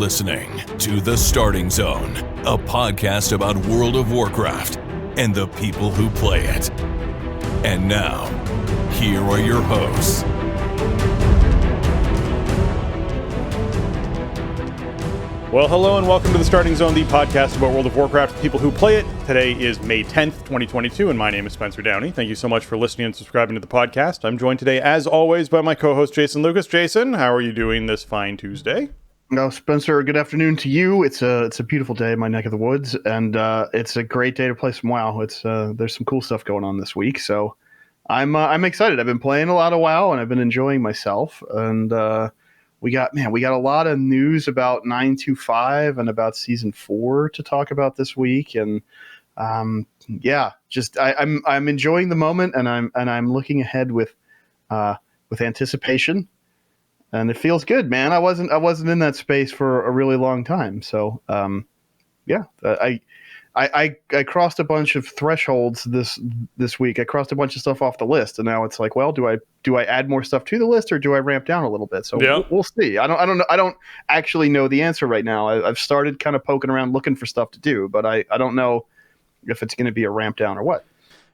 listening to The Starting Zone, a podcast about World of Warcraft and the people who play it. And now, here are your hosts. Well, hello and welcome to The Starting Zone, the podcast about World of Warcraft, the people who play it. Today is May 10th, 2022, and my name is Spencer Downey. Thank you so much for listening and subscribing to the podcast. I'm joined today, as always, by my co-host, Jason Lucas. Jason, how are you doing this fine Tuesday? No, Spencer, good afternoon to you. It's a beautiful day in my neck of the woods, and it's a great day to play some WoW. There's some cool stuff going on this week, so I'm excited. I've been playing a lot of WoW, and I've been enjoying myself. And we got a lot of news about 925 and about Season 4 to talk about this week, and I'm enjoying the moment, and I'm looking ahead with anticipation. And it feels good, man. I wasn't in that space for a really long time. So, I crossed a bunch of thresholds this week. I crossed a bunch of stuff off the list, and now it's like, well, do I add more stuff to the list, or do I ramp down a little bit? So we'll see. I don't know. I don't actually know the answer right now. I've started kind of poking around looking for stuff to do, but I don't know if it's going to be a ramp down or what.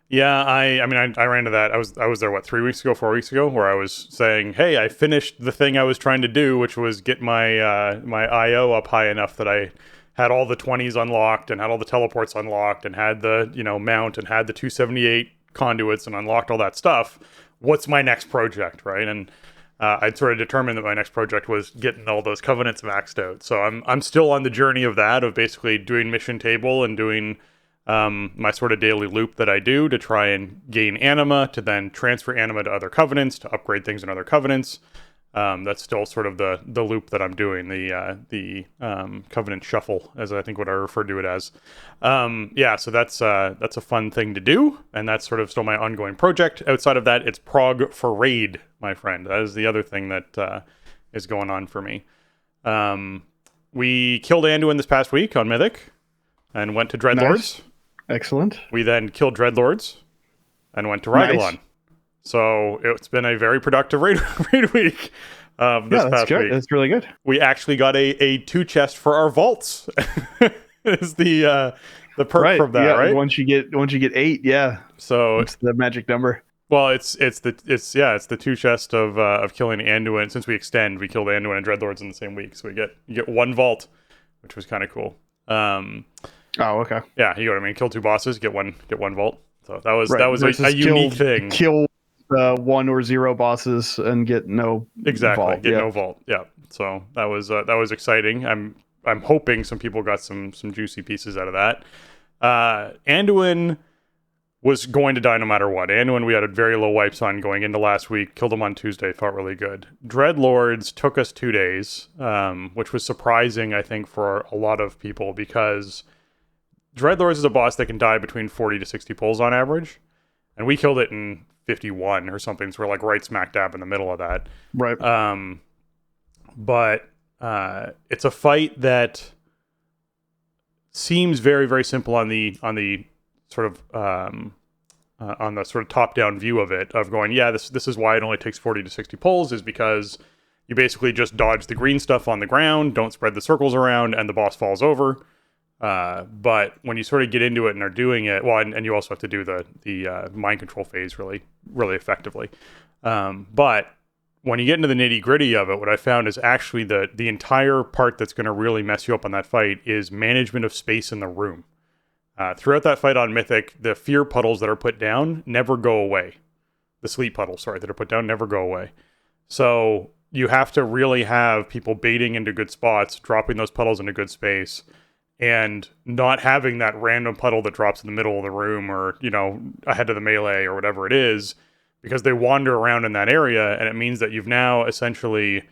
Yeah, I ran into that. I was there, 4 weeks ago, where I was saying, hey, I finished the thing I was trying to do, which was get my my IO up high enough that I had all the 20s unlocked and had all the teleports unlocked and had the, mount and had the 278 conduits and unlocked all that stuff. What's my next project, right? And I'd sort of determined that my next project was getting all those covenants maxed out. So I'm still on the journey of that, of basically doing mission table and doing my sort of daily loop that I do to try and gain anima, to then transfer anima to other covenants, to upgrade things in other covenants. That's still sort of the loop that I'm doing, the covenant shuffle, as I think what I refer to it as. So that's a fun thing to do, and that's sort of still my ongoing project. Outside of that, it's prog for raid, my friend. That is the other thing that is going on for me. We killed Anduin this past week on Mythic and went to Dreadlords. Nice. Excellent. We then killed Dreadlords and went to Rygallon. Nice. So it's been a very productive raid week. This past good. week. That's really good. We actually got a 2 chest for our vaults. Is the perk from that, right? Once you get 8, yeah. So it's the magic number. Well, it's the 2 chest of killing Anduin. Since we extend, we killed Anduin and Dreadlords in the same week, so you get 1 vault, which was kind of cool. Okay. Yeah, you know what I mean. Kill 2 bosses, get one vault. So that was Versus a unique thing. Kill 1 or 0 bosses and get no vault. No vault. Yeah. So that was exciting. I'm hoping some people got some juicy pieces out of that. Anduin was going to die no matter what. Anduin, we had a very low wipes on going into last week. Killed him on Tuesday. Felt really good. Dreadlords took us 2 days, which was surprising, I think, for a lot of people, because Dreadlords is a boss that can die between 40 to 60 pulls on average, and we killed it in 51 or something. So we're like right smack dab in the middle of that. Right. But it's a fight that seems very, very simple on the sort of on the sort of top-down view of it, of going, this is why it only takes 40 to 60 pulls, is because you basically just dodge the green stuff on the ground, don't spread the circles around, and the boss falls over. But when you sort of get into it and are doing it, well, and you also have to do the mind control phase really, really effectively. But when you get into the nitty-gritty of it, what I found is actually the entire part that's going to really mess you up on that fight is management of space in the room. Throughout that fight on Mythic, the fear puddles that are put down never go away. The sleep puddles, that are put down never go away. So you have to really have people baiting into good spots, dropping those puddles into good space, and not having that random puddle that drops in the middle of the room or, ahead of the melee or whatever it is, because they wander around in that area, and it means that you've now essentially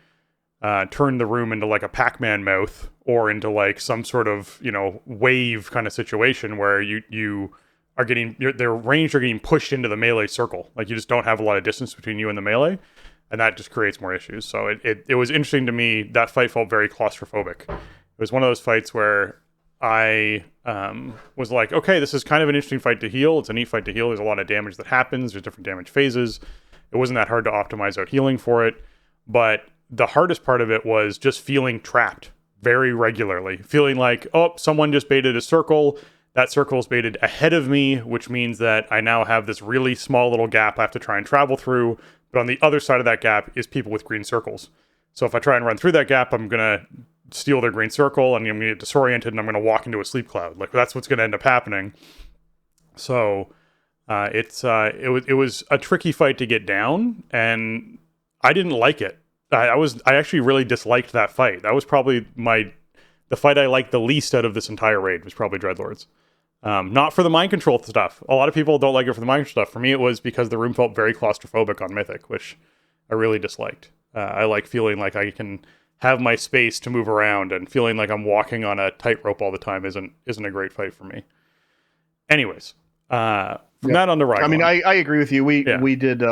turned the room into like a Pac-Man mouth, or into like some sort of, wave kind of situation where you are getting, their range are getting pushed into the melee circle. Like, you just don't have a lot of distance between you and the melee, and that just creates more issues. So it was interesting to me. That fight felt very claustrophobic. It was one of those fights where I was like, okay, this is kind of an interesting fight to heal. It's a neat fight to heal. There's a lot of damage that happens. There's different damage phases. It wasn't that hard to optimize out healing for it. But the hardest part of it was just feeling trapped very regularly, feeling like, oh, someone just baited a circle. That circle is baited ahead of me, which means that I now have this really small little gap I have to try and travel through. But on the other side of that gap is people with green circles. So if I try and run through that gap, I'm going to steal their green circle and I'm going to get disoriented and I'm going to walk into a sleep cloud. Like that's what's going to end up happening. So it was a tricky fight to get down, and I didn't like it. I actually really disliked that fight. That was probably the fight I liked the least out of this entire raid was probably Dreadlords. Not for the mind control stuff. A lot of people don't like it for the mind control stuff. For me, it was because the room felt very claustrophobic on Mythic, which I really disliked. I like feeling like I can have my space to move around, and feeling like I'm walking on a tightrope all the time isn't a great fight for me. Anyways, from that on to Ryglan. I mean, I agree with you. We did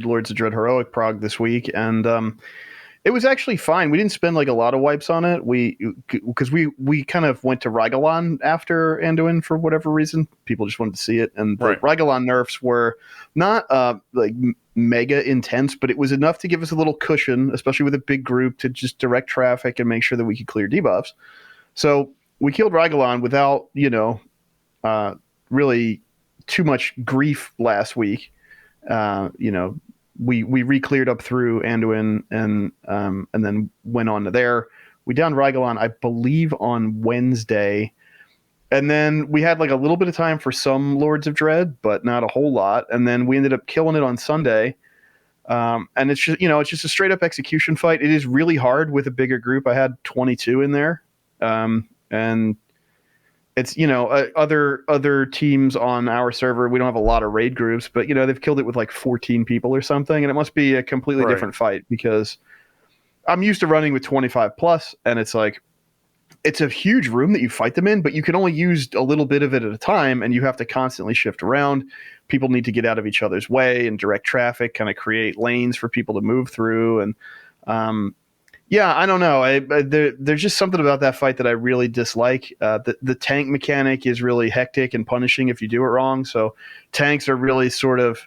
Lords of Dread Heroic Prog this week, and it was actually fine. We didn't spend like a lot of wipes on it. Because we kind of went to Ryglan after Anduin for whatever reason. People just wanted to see it, and the Ryglan nerfs were not like mega intense, but it was enough to give us a little cushion, especially with a big group, to just direct traffic and make sure that we could clear debuffs. So we killed Ryglan without really too much grief last week. We re-cleared up through Anduin and then went on to there. We downed Ryglan, I believe, on Wednesday. And then we had like a little bit of time for some Lords of Dread, but not a whole lot. And then we ended up killing it on Sunday. And it's just a straight up execution fight. It is really hard with a bigger group. I had 22 in there. And it's, other teams on our server, we don't have a lot of raid groups, but, they've killed it with like 14 people or something. And it must be a completely different fight, because I'm used to running with 25 plus, and it's like, it's a huge room that you fight them in, but you can only use a little bit of it at a time, and you have to constantly shift around. People need to get out of each other's way and direct traffic, kind of create lanes for people to move through. And I don't know. There's just something about that fight that I really dislike. The tank mechanic is really hectic and punishing if you do it wrong. So tanks are really sort of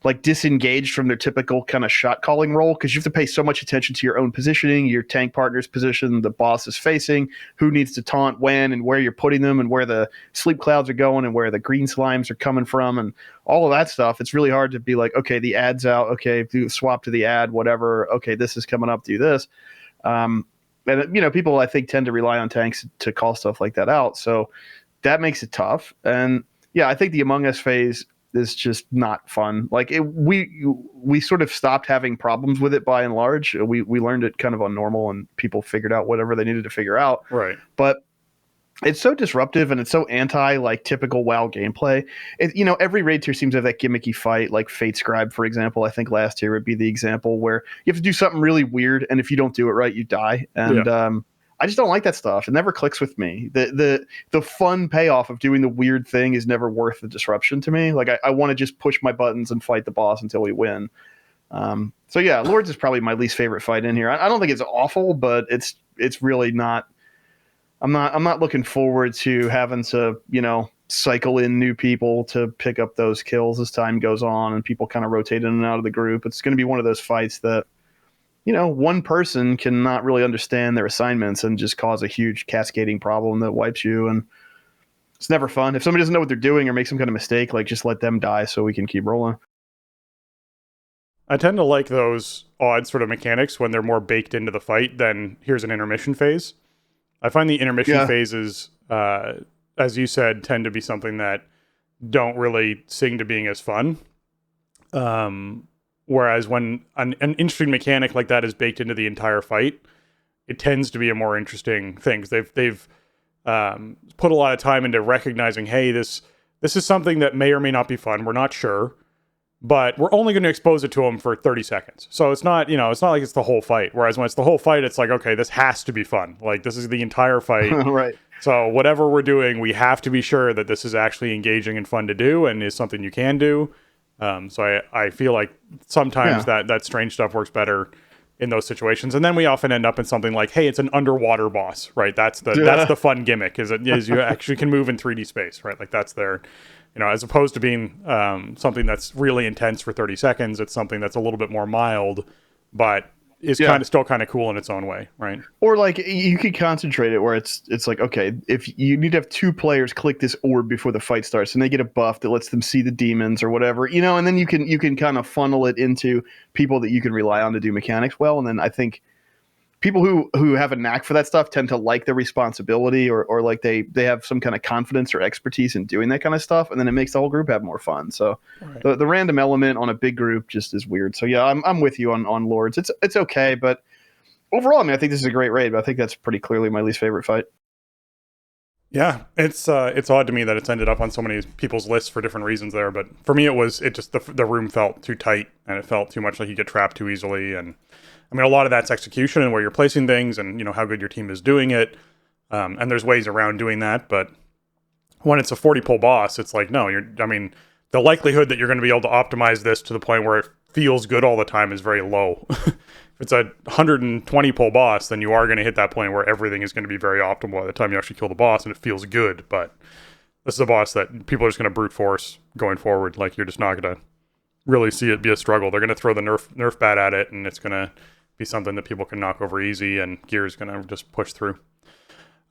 like disengaged from their typical kind of shot calling role, because you have to pay so much attention to your own positioning, your tank partner's position, the boss is facing, who needs to taunt when, and where you're putting them, and where the sleep clouds are going, and where the green slimes are coming from, and all of that stuff. It's really hard to be like, okay, the ad's out, okay, do swap to the ad, whatever, okay, this is coming up, do this. And people I think tend to rely on tanks to call stuff like that out, so that makes it tough. And I think the Among Us phase is just not fun. Like we sort of stopped having problems with it by and large. We learned it kind of on normal, and people figured out whatever they needed to figure out. Right. But it's so disruptive, and it's so anti like typical WoW gameplay. Every raid tier seems to have that gimmicky fight, like Fate Scribe, for example. I think last tier would be the example where you have to do something really weird, and if you don't do it right, you die. And I just don't like that stuff. It never clicks with me. The fun payoff of doing the weird thing is never worth the disruption to me. Like I want to just push my buttons and fight the boss until we win. Lords is probably my least favorite fight in here. I don't think it's awful, but it's really not. I'm not looking forward to having to cycle in new people to pick up those kills as time goes on, and people kind of rotate in and out of the group. It's going to be one of those fights that one person can not really understand their assignments and just cause a huge cascading problem that wipes you. And it's never fun. If somebody doesn't know what they're doing or makes some kind of mistake, like just let them die so we can keep rolling. I tend to like those odd sort of mechanics when they're more baked into the fight than here's an intermission phase. I find the intermission phases, as you said, tend to be something that don't really sing to being as fun. Whereas when an interesting mechanic like that is baked into the entire fight, it tends to be a more interesting thing. They've put a lot of time into recognizing, hey, this is something that may or may not be fun. We're not sure, but we're only going to expose it to them for 30 seconds. So it's not like it's the whole fight. Whereas when it's the whole fight, it's like, okay, this has to be fun. Like this is the entire fight. Right. So whatever we're doing, we have to be sure that this is actually engaging and fun to do and is something you can do. So I feel like sometimes that strange stuff works better in those situations. And then we often end up in something like, hey, it's an underwater boss, right? That's the fun gimmick is you actually can move in 3D space, right? Like that's their, as opposed to being something that's really intense for 30 seconds, it's something that's a little bit more mild, but is Yeah. still kind of cool in its own way, right? Or like you could concentrate it where it's like, okay, if you need to have two players click this orb before the fight starts and they get a buff that lets them see the demons or whatever, and then you can kind of funnel it into people that you can rely on to do mechanics well. And then I think people who have a knack for that stuff tend to like the responsibility or like they have some kind of confidence or expertise in doing that kind of stuff, and then it makes the whole group have more fun. So right. the random element on a big group just is weird. So yeah, I'm with you on Lords. It's okay, but overall, I mean, I think this is a great raid, but I think that's pretty clearly my least favorite fight. Yeah, it's odd to me that it's ended up on so many people's lists for different reasons there, but for me it just the room felt too tight and it felt too much like you get trapped too easily. And I mean, a lot of that's execution and where you're placing things and how good your team is doing it. And there's ways around doing that, but when it's a 40 pull boss, it's like, no, the likelihood that you're going to be able to optimize this to the point where it feels good all the time is very low. If it's a 120 pull boss, then you are going to hit that point where everything is going to be very optimal by the time you actually kill the boss and it feels good. But this is a boss that people are just going to brute force going forward. Like, you're just not going to really see it be a struggle. They're going to throw the nerf bat at it, and it's going to be something that people can knock over easy, and Gear is going to just push through.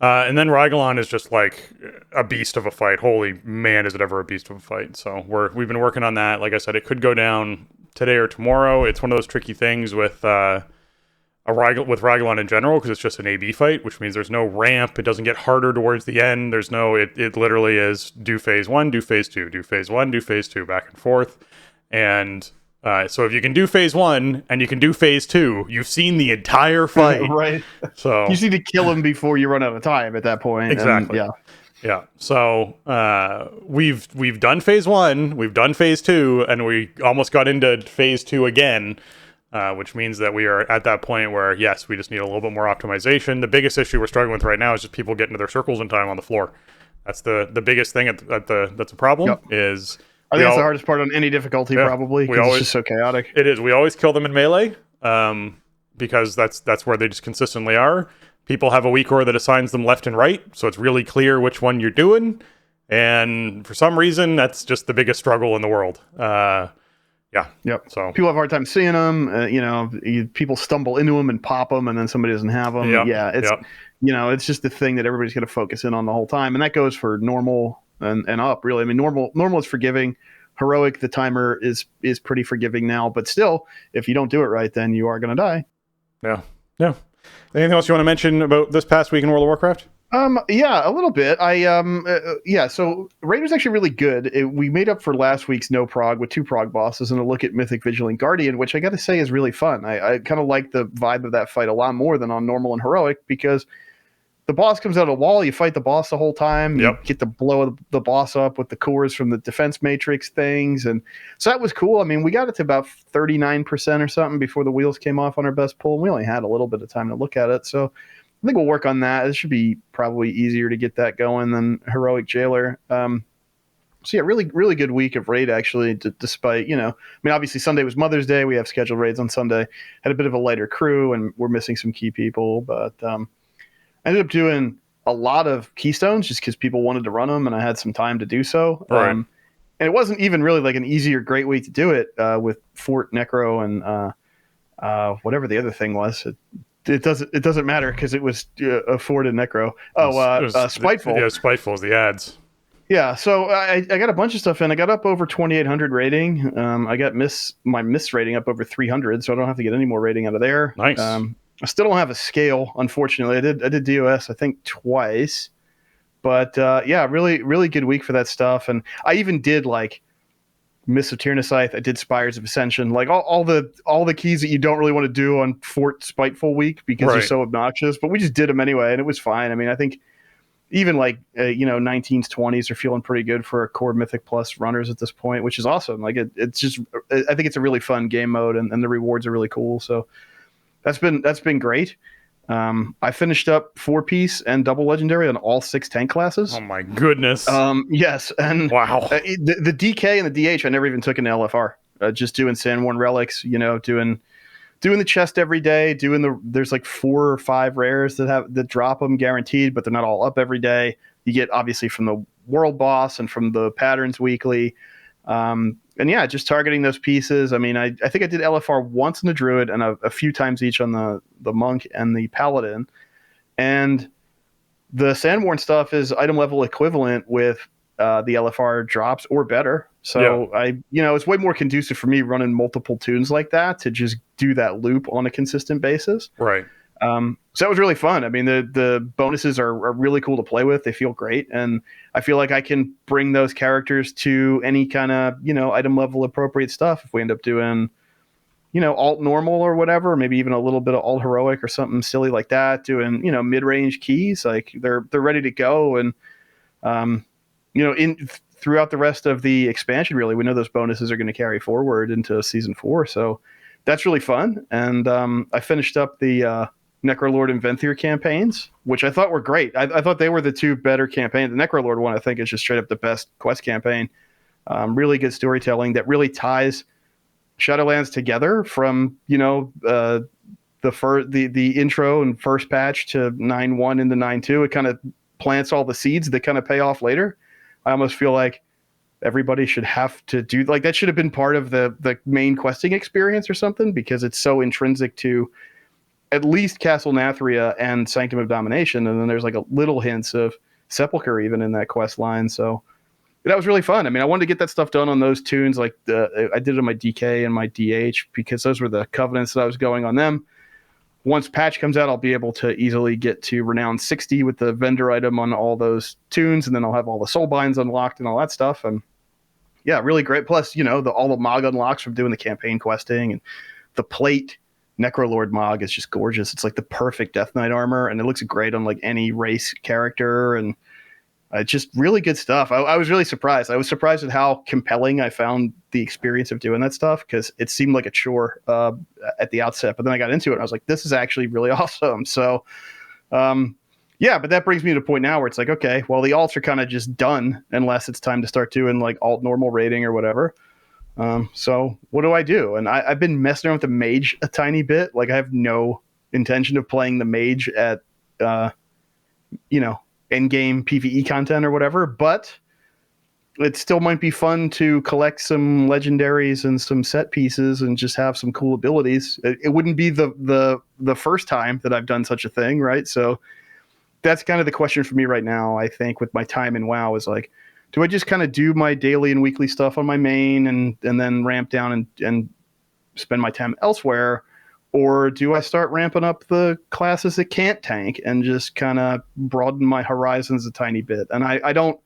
And then Rygolon is just like a beast of a fight. Holy man, is it ever a beast of a fight. So we've been working on that. Like I said, it could go down today or tomorrow. It's one of those tricky things with Rygolon in general, because it's just an AB fight, which means there's no ramp. It doesn't get harder towards the end. There's no, it literally is do phase 1, do phase 2, do phase 1, do phase 2, back and forth. And so if you can do phase 1 and you can do phase 2, you've seen the entire fight. Right. So you just need to kill him before you run out of time at that point. Exactly. And, yeah. So we've done phase 1, we've done phase 2, and we almost got into phase 2 again, which means that we are at that point where, yes, we just need a little bit more optimization. The biggest issue we're struggling with right now is just people getting to their circles in time on the floor. That's the biggest thing that's a problem. Yep. Is I think that's the hardest part on any difficulty, probably, because it's just so chaotic. It is. We always kill them in melee, because that's where they just consistently are. People have a weak aura that assigns them left and right, so it's really clear which one you're doing. And for some reason, that's just the biggest struggle in the world. Yeah. Yep. So people have a hard time seeing them. People stumble into them and pop them, and then somebody doesn't have them. Yep. Yeah. It's it's just the thing that everybody's going to focus in on the whole time, and that goes for normal and up, really. I mean, normal is forgiving. Heroic, the timer is pretty forgiving now, but still, if you don't do it right, then you are going to die. Yeah. Anything else you want to mention about this past week in World of Warcraft? Yeah, a little bit. So Raid was actually really good. We made up for last week's no prog with 2 prog bosses and a look at Mythic Vigilant Guardian, which I got to say is really fun. I kind of like the vibe of that fight a lot more than on normal and heroic, because the boss comes out of the wall, you fight the boss the whole time, you get to blow the boss up with the cores from the defense matrix things, and so that was cool. I mean, we got it to about 39% or something before the wheels came off on our best pull, and we only had a little bit of time to look at it, so I think we'll work on that. It should be probably easier to get that going than Heroic Jailer. So yeah, really, really good week of raid, actually, despite, I mean, obviously Sunday was Mother's Day, we have scheduled raids on Sunday, had a bit of a lighter crew, and we're missing some key people, but I ended up doing a lot of keystones just because people wanted to run them, and I had some time to do so. Right. And it wasn't even really like an easy or great week to do it with Fort, Necro, and whatever the other thing was. It doesn't matter because it was a Fort and Necro. Spiteful. Yeah, Spiteful is the ads. Yeah, so I got a bunch of stuff in. I got up over 2,800 rating. I got my miss rating up over 300, so I don't have to get any more rating out of there. Nice. I still don't have a scale, unfortunately. I did DOS, I think, twice. But yeah, really, really good week for that stuff. And I even did like Mists of Tyrannosaith. I did Spires of Ascension, like all the keys that you don't really want to do on Fort Spiteful week because they're so obnoxious. But we just did them anyway, and it was fine. I mean, I think even like 19s, 20s are feeling pretty good for core Mythic Plus runners at this point, which is awesome. Like it's just, I think it's a really fun game mode, and the rewards are really cool. So that's been great. I finished up 4-piece and double legendary on all 6 tank classes. Oh my goodness. Yes, and wow. The DK and the DH I never even took into LFR. Just doing Sandworn relics, doing the chest every day. There's like 4 or 5 rares that drop them guaranteed, but they're not all up every day. You get obviously from the world boss and from the patterns weekly. yeah, just targeting those pieces. I mean, I think I did LFR once in the Druid and a few times each on the Monk and the Paladin. And the Sandborn stuff is item level equivalent with the LFR drops or better. So it's way more conducive for me running multiple tunes like that to just do that loop on a consistent basis. Right. So that was really fun. I mean, the bonuses are really cool to play with. They feel great. And I feel like I can bring those characters to any kind of, item level appropriate stuff. If we end up doing, alt normal or whatever, maybe even a little bit of alt heroic or something silly like that, doing, mid-range keys, like they're ready to go. And, throughout the rest of the expansion, really, we know those bonuses are going to carry forward into season 4. So that's really fun. And I finished up the Necrolord and Venthyr campaigns, which I thought were great. I thought they were the two better campaigns. The Necrolord one, I think, is just straight up the best quest campaign. Really good storytelling that really ties Shadowlands together from, the intro and first patch to 9.1 into 9.2. It kind of plants all the seeds that kind of pay off later. I almost feel like everybody should have to do like that. Should have been part of the main questing experience or something, because it's so intrinsic to at least Castle Nathria and Sanctum of Domination. And then there's like a little hints of Sepulchre even in that quest line. So that was really fun. I mean, I wanted to get that stuff done on those tunes. Like I did it on my DK and my DH because those were the covenants that I was going on them. Once patch comes out, I'll be able to easily get to Renown 60 with the vendor item on all those tunes, and then I'll have all the soul binds unlocked and all that stuff. And yeah, really great. Plus, all the Mog unlocks from doing the campaign questing, and the plate Necrolord Mog is just gorgeous. It's like the perfect Death Knight armor, and it looks great on like any race character, and just really good stuff. I was really surprised. I was surprised at how compelling I found the experience of doing that stuff, because it seemed like a chore at the outset. But then I got into it and I was like, this is actually really awesome. So, but that brings me to the point now where it's like, okay, well, the alts are kind of just done unless it's time to start doing like alt normal rating or whatever. So what do I do? And I've been messing around with the mage a tiny bit. Like I have no intention of playing the mage at, end-game PvE content or whatever, but it still might be fun to collect some legendaries and some set pieces and just have some cool abilities. It wouldn't be the first time that I've done such a thing, right? So that's kind of the question for me right now, I think, with my time in WoW is like, do I just kind of do my daily and weekly stuff on my main and then ramp down and spend my time elsewhere? Or do I start ramping up the classes that can't tank and just kind of broaden my horizons a tiny bit? And I don't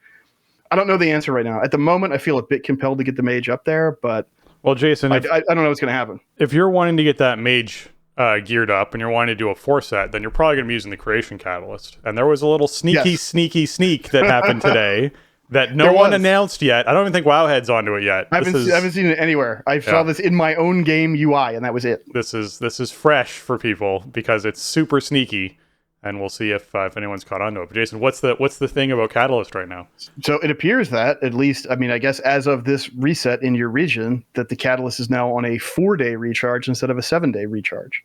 know the answer right now. At the moment, I feel a bit compelled to get the mage up there, but well, Jason, I don't know what's going to happen. If you're wanting to get that mage geared up and you're wanting to do a 4-set, then you're probably going to be using the Creation Catalyst. And there was a little sneak that happened today that no one announced yet. I don't even think Wowhead's onto it yet. I haven't seen it anywhere. I saw this in my own game UI, and that was it. This is fresh for people because it's super sneaky, and we'll see if anyone's caught on to it. But Jason, what's the thing about Catalyst right now? So it appears that, at least, I mean, I guess as of this reset in your region, that the Catalyst is now on a 4-day recharge instead of a 7-day recharge.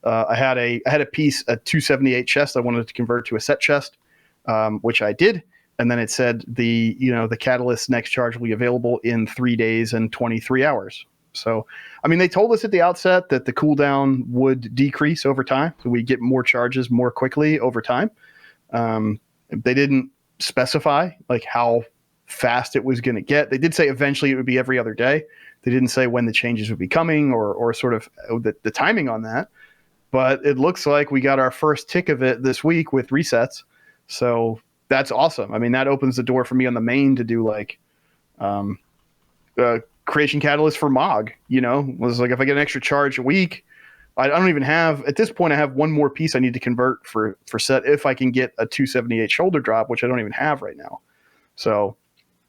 I had a piece, a 278 chest I wanted to convert to a set chest, which I did. And then it said the Catalyst next charge will be available in 3 days and 23 hours. So, I mean, they told us at the outset that the cooldown would decrease over time. So we get more charges more quickly over time. They didn't specify like how fast it was going to get. They did say eventually it would be every other day. They didn't say when the changes would be coming or sort of the timing on that. But it looks like we got our first tick of it this week with resets. So that's awesome. I mean, that opens the door for me on the main to do like Creation Catalyst for Mog, was like if I get an extra charge a week, I don't even have, at this point, I have one more piece I need to convert for set if I can get a 278 shoulder drop, which I don't even have right now. So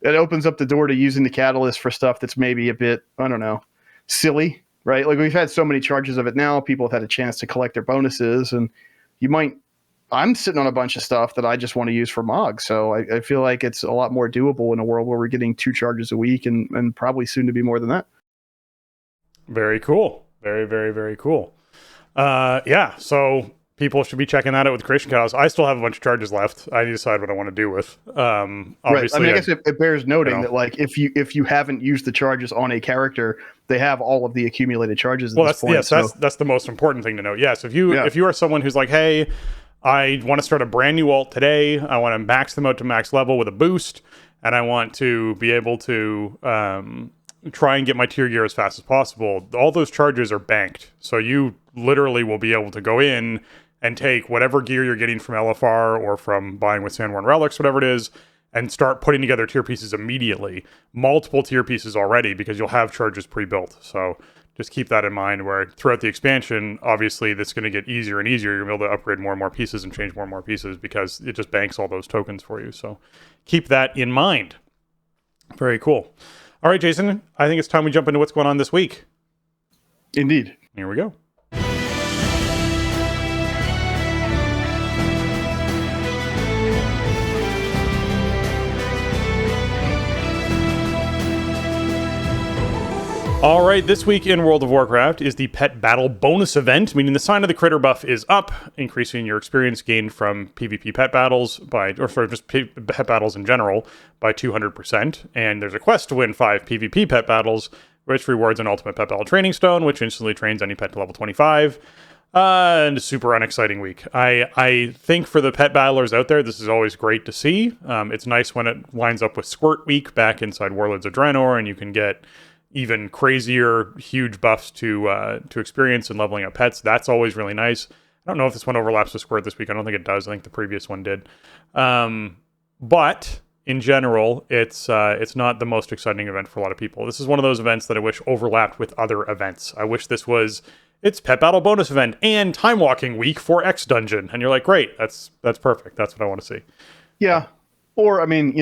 it opens up the door to using the Catalyst for stuff that's maybe a bit, I don't know, silly, right? Like we've had so many charges of it now, people have had a chance to collect their bonuses, and I'm sitting on a bunch of stuff that I just want to use for Mog. So I feel like it's a lot more doable in a world where we're getting 2 charges a week and probably soon to be more than that. Very cool. Very, very, very cool. So people should be checking that out with creation cows. I still have a bunch of charges left. I need to decide what I want to do with. Right. Obviously, I mean, I guess it bears noting know. that like if you haven't used the charges on a character, they have all of the accumulated charges at Well, this point. yes, that's the most important thing to know. Yes, if you are someone who's like, hey, I want to start a brand new alt today. I want to max them out to max level with a boost, and I want to be able to try and get my tier gear as fast as possible. All those charges are banked, so you literally will be able to go in and take whatever gear you're getting from LFR or from buying with Sandworn Relics, whatever it is, and start putting together tier pieces immediately. Multiple tier pieces already, because you'll have charges pre-built. So just keep that in mind, where throughout the expansion, obviously that's going to get easier and easier. You're going to be able to upgrade more and more pieces and change more and more pieces because it just banks all those tokens for you. So keep that in mind. Very cool. All right, Jason, I think it's time we jump into what's going on this week. Indeed. Here we go. All right, this week in World of Warcraft is the Pet Battle bonus event, meaning the Sign of the Critter buff is up, increasing your experience gained from PvP pet battles just pet battles in general by 200%. And there's a quest to win 5 PvP pet battles, which rewards an Ultimate Pet Battle Training Stone, which instantly trains any pet to level 25. And a super unexciting week. I think for the pet battlers out there, this is always great to see. It's nice when it lines up with Squirt Week back inside Warlords of Draenor, and you can get even crazier, huge buffs to experience and leveling up pets. That's always really nice. I don't know if this one overlaps with Squirt this week. I don't think it does. I think the previous one did. But in general, it's not the most exciting event for a lot of people. This is one of those events that I wish overlapped with other events. I wish this was it's Pet Battle bonus event and Time Walking Week for X Dungeon, and you're like, great, that's perfect. That's what I want to see. Yeah, or I mean,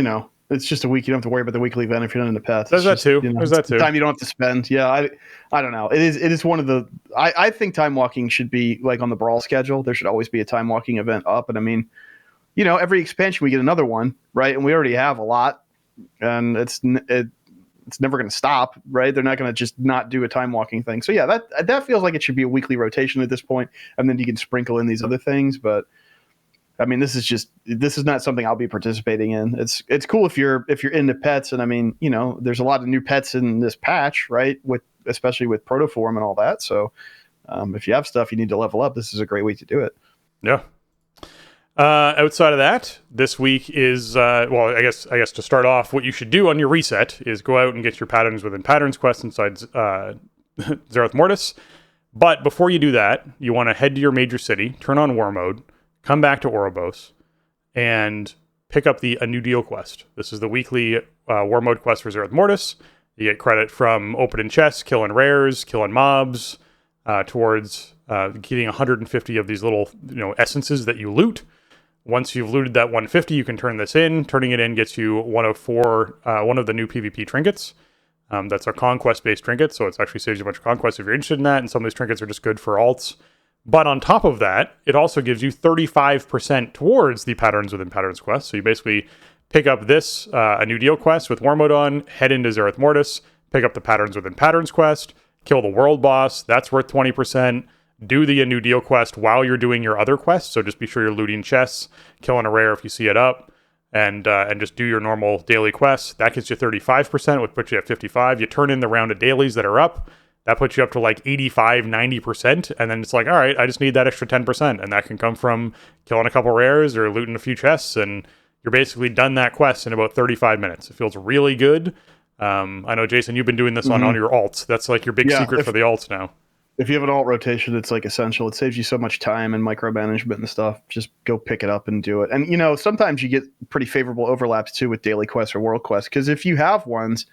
it's just a week. You don't have to worry about the weekly event if you're not into pets. There's that too. There's that too. Time you don't have to spend. Yeah, I don't know. It is one of the. I think time walking should be like on the Brawl schedule. There should always be a time walking event up. And I mean, every expansion we get another one, right? And we already have a lot, and it's never going to stop, right? They're not going to just not do a time walking thing. So yeah, that feels like it should be a weekly rotation at this point, and then you can sprinkle in these other things, but. I mean, this is not something I'll be participating in. It's cool if you're into pets, and I mean, there's a lot of new pets in this patch, right? Especially with Protoform and all that. So, if you have stuff you need to level up, this is a great way to do it. Yeah. Outside of that, this week is I guess to start off, what you should do on your reset is go out and get your patterns within patterns quest inside Zereth Mortis. But before you do that, you want to head to your major city, turn on war mode. Come back to Oribos and pick up the A New Deal quest. This is the weekly war mode quest for Zereth Mortis. You get credit from opening chests, killing rares, killing mobs, towards getting 150 of these little essences that you loot. Once you've looted that 150, you can turn this in. Turning it in gets you one of the new PvP trinkets. That's our conquest-based trinket, so it actually saves you a bunch of conquests if you're interested in that, and some of these trinkets are just good for alts. But on top of that, it also gives you 35% towards the Patterns Within Patterns quest. So you basically pick up this A New Deal quest with war mode on, head into Zereth Mortis, pick up the Patterns Within Patterns quest, kill the world boss, that's worth 20%. Do the A New Deal quest while you're doing your other quests, so just be sure you're looting chests, killing a rare if you see it up, and just do your normal daily quests. That gets you 35%, which puts you at 55%. You turn in the round of dailies that are up, that puts you up to like 85, 90%. And then it's like, all right, I just need that extra 10%. And that can come from killing a couple rares or looting a few chests. And you're basically done that quest in about 35 minutes. It feels really good. I know, Jason, you've been doing this on all your alts. That's like your big secret for the alts now. If you have an alt rotation, it's like essential. It saves you so much time and micromanagement and stuff. Just go pick it up and do it. And, sometimes you get pretty favorable overlaps too with daily quests or world quests. Because if you have ones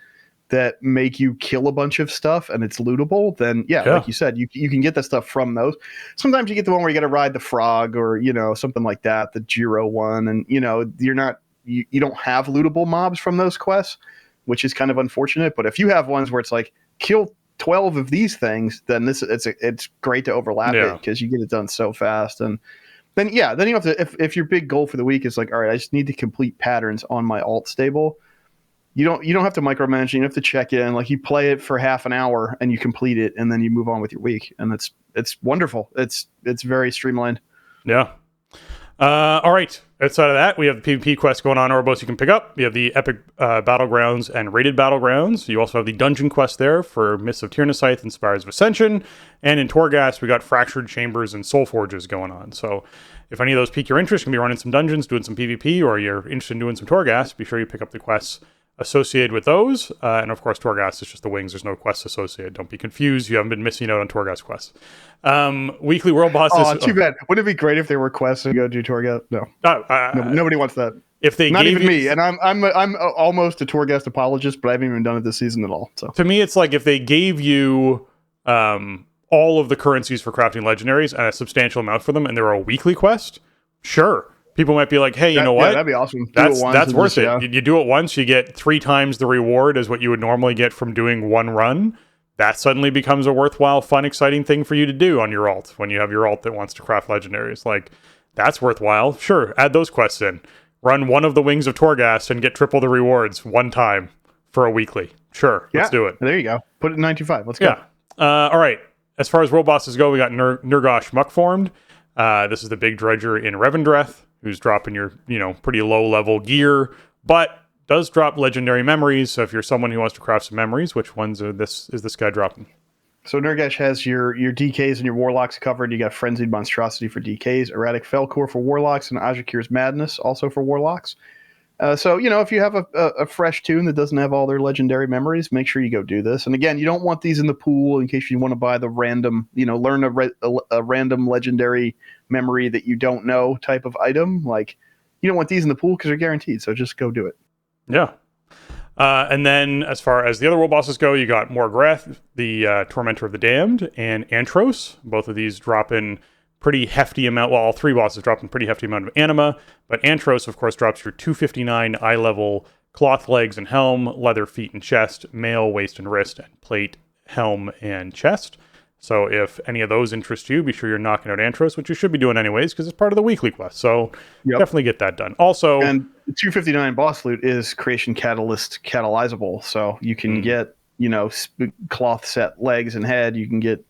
that make you kill a bunch of stuff and it's lootable, then like you said, you can get that stuff from those. Sometimes you get the one where you got to ride the frog or, something like that, the Jiro one. And, you don't have lootable mobs from those quests, which is kind of unfortunate. But if you have ones where it's like kill 12 of these things, then it's great to overlap it because you get it done so fast. And then you have to, if your big goal for the week is like, all right, I just need to complete patterns on my alt stable. You don't have to micromanage. You don't have to check in. Like you play it for half an hour and you complete it, and then you move on with your week, and it's wonderful. It's very streamlined. Yeah. All right. Outside of that, we have the PvP quests going on Oribos you can pick up. You have the Epic Battlegrounds and Rated Battlegrounds. You also have the Dungeon quest there for Mists of Tyrannosaith and Spires of Ascension. And in Torghast, we got Fractured Chambers and Soul Forges going on. So if any of those pique your interest, you can be running some dungeons, doing some PvP, or you're interested in doing some Torghast, be sure you pick up the quests associated with those. And of course, Torghast is just the wings. There's no quests associated. Don't be confused. You haven't been missing out on Torghast quests. Weekly world bosses. Oh, too bad. Wouldn't it be great if there were quests to go do Torghast? No. Nobody wants that. If they Not gave even me, and I'm almost a Torghast apologist, but I haven't even done it this season at all. So to me, it's like if they gave you all of the currencies for crafting legendaries and a substantial amount for them, and they were a weekly quest, sure. People might be like, hey, you know what? Yeah, that'd be awesome. That's worth it. Yeah. You do it once, you get 3 times the reward as what you would normally get from doing one run. That suddenly becomes a worthwhile, fun, exciting thing for you to do on your alt when you have your alt that wants to craft legendaries. Like, that's worthwhile. Sure, add those quests in. Run one of the Wings of Torghast and get triple the rewards one time for a weekly. Sure, let's do it. There you go. Put it in 925. Let's go. Yeah. All right. As far as world bosses go, we got Nurgosh Muckformed. This is the big dredger in Revendreth, who's dropping your, pretty low level gear, but does drop legendary memories. So if you're someone who wants to craft some memories, which ones is this guy dropping? So Nurgosh has your DKs and your Warlocks covered. You got Frenzied Monstrosity for DKs, Erratic Felcore for Warlocks, and Ajakir's Madness also for Warlocks. So, if you have a fresh tune that doesn't have all their legendary memories, make sure you go do this. And again, you don't want these in the pool in case you want to buy the random, learn a random legendary memory that you don't know type of item. Like, you don't want these in the pool because they're guaranteed. So just go do it. Yeah. And then as far as the other world bosses go, you got Morgreth, the Tormentor of the Damned, and Antros. Both of these drop in pretty hefty amount. Well, all 3 bosses drop in pretty hefty amount of anima, but Antros, of course, drops your 259 eye level cloth legs and helm, leather feet and chest, mail, waist and wrist, and plate, helm, and chest. So if any of those interest you, be sure you're knocking out Antros, which you should be doing anyways, because it's part of the weekly quest. So definitely get that done. Also, and 259 boss loot is Creation Catalyst catalyzable, so you can get cloth set legs and head. You can get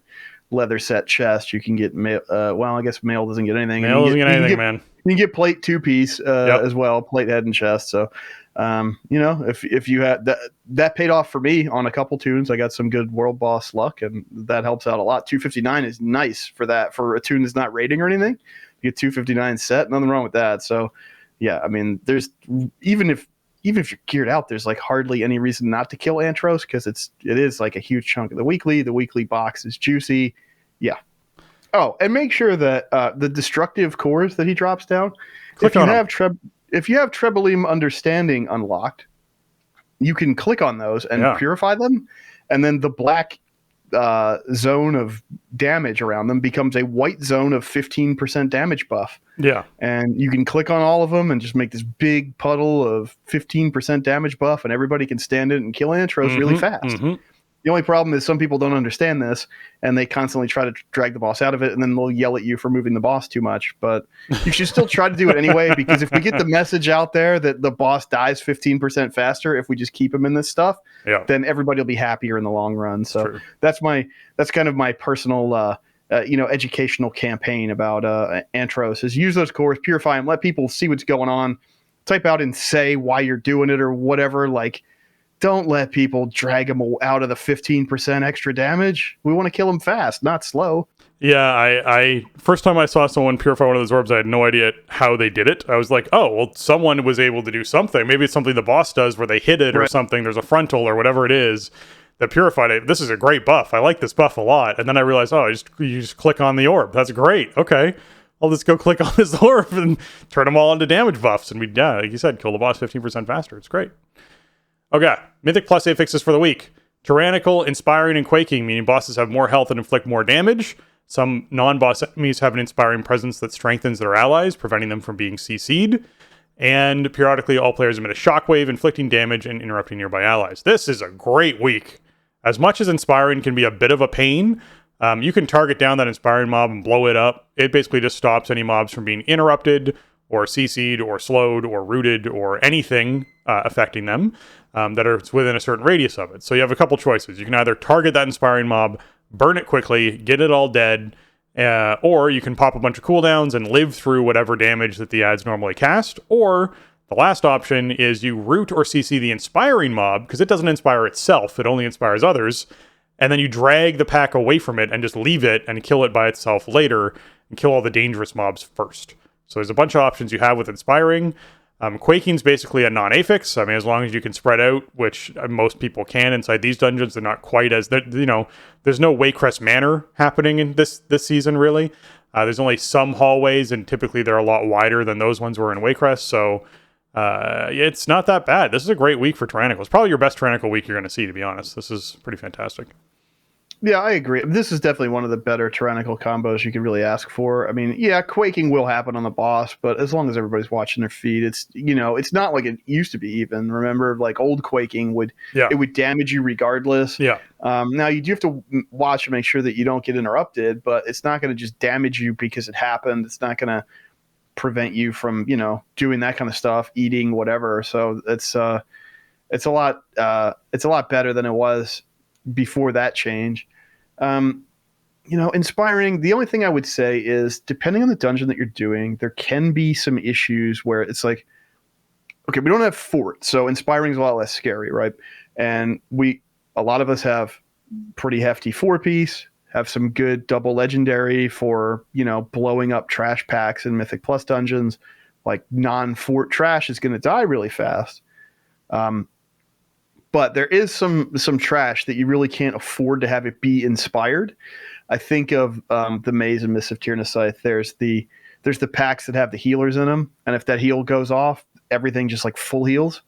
leather set chest. You can get mail. I guess mail doesn't get anything. Mail doesn't get anything, man. You can get plate 2-piece as well, plate head and chest. So, if you had that paid off for me on a couple tunes. I got some good world boss luck, and that helps out a lot. 259 is nice for that, for a tune that's not rating or anything. You get 259 set, nothing wrong with that. So, yeah, I mean, there's even if you're geared out, there's like hardly any reason not to kill Antros because it is like a huge chunk of the weekly. The weekly box is juicy. Yeah. Oh, and make sure that the destructive cores that he drops down, if you have Trebellim Understanding unlocked, you can click on those and purify them, and then the black zone of damage around them becomes a white zone of 15% damage buff. Yeah. And you can click on all of them and just make this big puddle of 15% damage buff, and everybody can stand it and kill Antros really fast. Mm-hmm. The only problem is some people don't understand this, and they constantly try to drag the boss out of it, and then they'll yell at you for moving the boss too much. But you should still try to do it anyway, because if we get the message out there that the boss dies 15% faster if we just keep him in this stuff, then everybody will be happier in the long run. So that's kind of my personal educational campaign about Antros, is use those cores, purify them, let people see what's going on, type out and say why you're doing it or whatever. Like, don't let people drag them out of the 15% extra damage. We want to kill them fast, not slow. Yeah, I first time I saw someone purify one of those orbs, I had no idea how they did it. I was like, oh, well, someone was able to do something. Maybe it's something the boss does where they hit it or something. There's a frontal or whatever it is that purified it. This is a great buff. I like this buff a lot. And then I realized, you just click on the orb. That's great. Okay. I'll just go click on this orb and turn them all into damage buffs. And like you said, kill the boss 15% faster. It's great. Okay, Mythic Plus 8 fixes for the week. Tyrannical, Inspiring, and Quaking, meaning bosses have more health and inflict more damage. Some non-boss enemies have an inspiring presence that strengthens their allies, preventing them from being CC'd. And periodically, all players emit a shockwave, inflicting damage and interrupting nearby allies. This is a great week. As much as Inspiring can be a bit of a pain, you can target down that Inspiring mob and blow it up. It basically just stops any mobs from being interrupted, or CC'd, or slowed, or rooted, or anything affecting them that are within a certain radius of it. So you have a couple choices. You can either target that Inspiring mob, burn it quickly, get it all dead, Or you can pop a bunch of cooldowns and live through whatever damage that the ads normally cast. Or the last option is you root or CC the inspiring mob, because it doesn't inspire itself, it only inspires others. And then you drag the pack away from it and just leave it and kill it by itself later and kill all the dangerous mobs first. So there's a bunch of options you have with inspiring. Quaking's basically a non-affix. I mean, as long as you can spread out, which most people can inside these dungeons, they're not quite as, there's no Waycrest Manor happening in this season, really. There's only some hallways, and typically they're a lot wider than those ones were in Waycrest, so it's not that bad. This is a great week for Tyrannical. It's probably your best Tyrannical week you're going to see, to be honest. This is pretty fantastic. Yeah, I agree. This is definitely one of the better Tyrannical combos you could really ask for. I mean, yeah, quaking will happen on the boss, but as long as everybody's watching their feet, it's it's not like it used to be even. Remember, like old quaking would damage you regardless. Yeah. Now you do have to watch and make sure that you don't get interrupted, but it's not going to just damage you because it happened. It's not going to prevent you from, doing that kind of stuff, eating, whatever. So it's a lot better than it was before that change. Inspiring, the only thing I would say is, depending on the dungeon that you're doing, there can be some issues where it's like, okay, we don't have fort, so inspiring is a lot less scary, right? And a lot of us have pretty hefty 4-piece, have some good double legendary for, blowing up trash packs in Mythic Plus dungeons. Like non-fort trash is going to die really fast. But there is some trash that you really can't afford to have it be inspired. I think of the Maze and Mists of Tyrannosaith. There's the packs that have the healers in them, and if that heal goes off, everything just like full heals.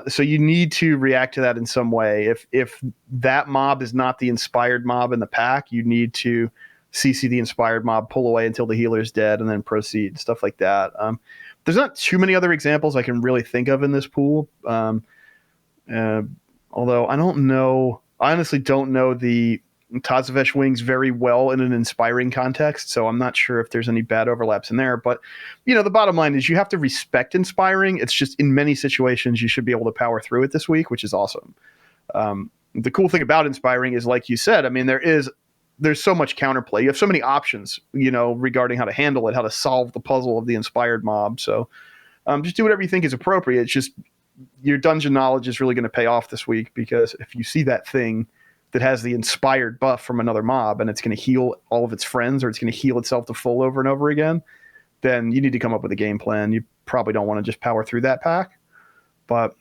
So you need to react to that in some way. If that mob is not the inspired mob in the pack, you need to CC the inspired mob, pull away until the healer's dead, and then proceed, stuff like that. There's not too many other examples I can really think of in this pool. Although I honestly don't know the Tazavesh wings very well in an inspiring context, so I'm not sure if there's any bad overlaps in there. But, the bottom line is you have to respect inspiring. It's just in many situations you should be able to power through it this week, which is awesome. The cool thing about inspiring is, like you said, I mean, there's so much counterplay. You have so many options, regarding how to handle it, how to solve the puzzle of the inspired mob. So just do whatever you think is appropriate. It's just your dungeon knowledge is really going to pay off this week, because if you see that thing that has the inspired buff from another mob and it's going to heal all of its friends, or it's going to heal itself to full over and over again, then you need to come up with a game plan. You probably don't want to just power through that pack. But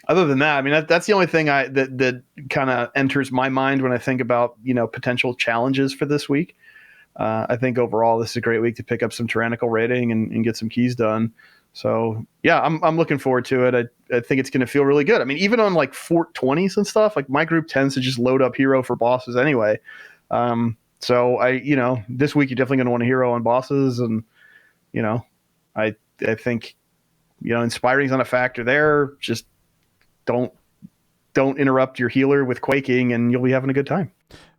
other than that, I mean, that's the only thing that kind of enters my mind when I think about, potential challenges for this week. I think overall this is a great week to pick up some Tyrannical rating and get some keys done. So yeah, I'm looking forward to it. I think it's going to feel really good. I mean, even on like Fort 20s and stuff, like my group tends to just load up hero for bosses anyway. So this week you're definitely going to want a hero on bosses, and I think inspiring's not a factor there. Just don't interrupt your healer with quaking, and you'll be having a good time.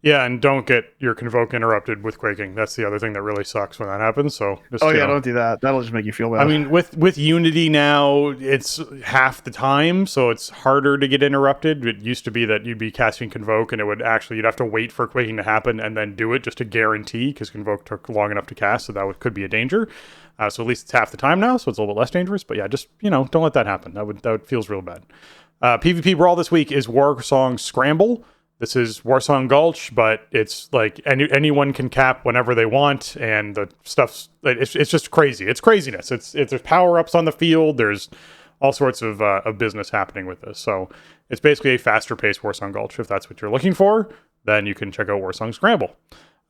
Yeah, and don't get your Convoke interrupted with quaking. That's the other thing that really sucks when that happens. So don't do that. That'll just make you feel bad. I mean, with Unity now, it's half the time, so it's harder to get interrupted. It used to be that you'd be casting Convoke, and you'd have to wait for quaking to happen and then do it just to guarantee, because Convoke took long enough to cast, so that could be a danger. So at least it's half the time now, so it's a little bit less dangerous. But yeah, just don't let that happen. That feels real bad. PvP Brawl this week is Warsong Scramble. This is Warsong Gulch, but it's like anyone can cap whenever they want, and the stuff's it's just crazy. It's craziness. There's power-ups on the field. There's all sorts of business happening with this. So it's basically a faster-paced Warsong Gulch. If that's what you're looking for, then you can check out Warsong Scramble.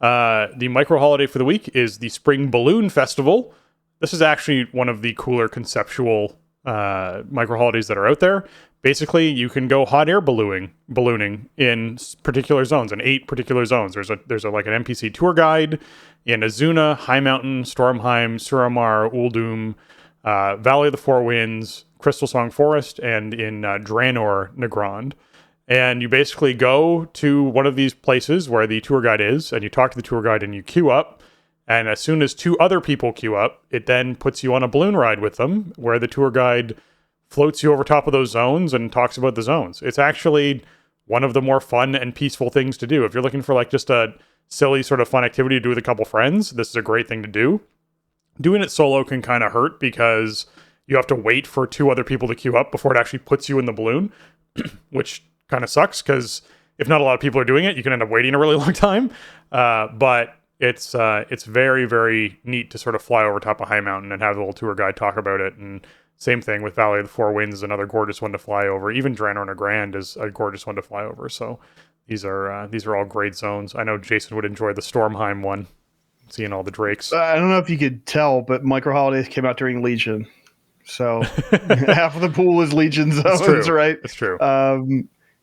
The micro holiday for the week is the Spring Balloon Festival. This is actually one of the cooler conceptual micro holidays that are out there. Basically, you can go hot air ballooning in particular zones, in 8 particular zones. There's like an NPC tour guide in Azuna, High Mountain, Stormheim, Suramar, Uldum, Valley of the Four Winds, Crystal Song Forest, and in Draenor, Nagrand. And you basically go to one of these places where the tour guide is, and you talk to the tour guide and you queue up. And as soon as 2 other people queue up, it then puts you on a balloon ride with them, where the tour guide floats you over top of those zones and talks about the zones. It's actually one of the more fun and peaceful things to do. If you're looking for like just a silly sort of fun activity to do with a couple friends, this is a great thing to do. Doing it solo can kind of hurt because you have to wait for 2 other people to queue up before it actually puts you in the balloon, which kind of sucks because if not a lot of people are doing it, you can end up waiting a really long time. But it's very, very neat to sort of fly over top of High Mountain and have the little tour guide talk about it. And same thing with Valley of the Four Winds is another gorgeous one to fly over. Even Draenor Grand is a gorgeous one to fly over. So these are all great zones. I know Jason would enjoy the Stormheim one, seeing all the drakes. I don't know if you could tell, but Micro Holidays came out during Legion. So half of the pool is Legion zones, right? It's true.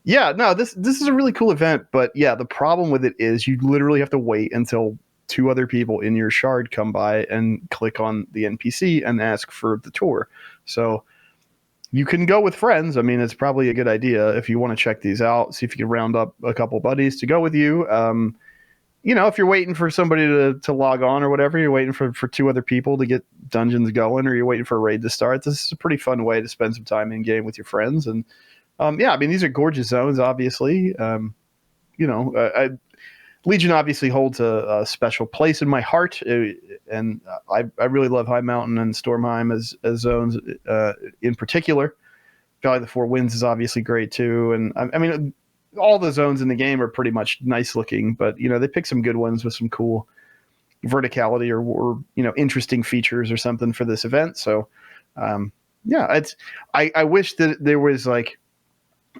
Yeah, no, this is a really cool event, but yeah, the problem with it is you literally have to wait until 2 other people in your shard come by and click on the NPC and ask for the tour. So you can go with friends. I mean, it's probably a good idea if you want to check these out, see if you can round up a couple buddies to go with you. You know, if you're waiting for somebody to log on or whatever, you're waiting for 2 other people to get dungeons going, or you're waiting for a raid to start, this is a pretty fun way to spend some time in game with your friends. And yeah, I mean, these are gorgeous zones, obviously. You know, Legion obviously holds a special place in my heart, and I really love High Mountain and Stormheim as zones in particular. Valley of the Four Winds is obviously great too, and I mean, all the zones in the game are pretty much nice looking, but you know, they pick some good ones with some cool verticality or you know, interesting features or something for this event. So yeah, I wish that there was like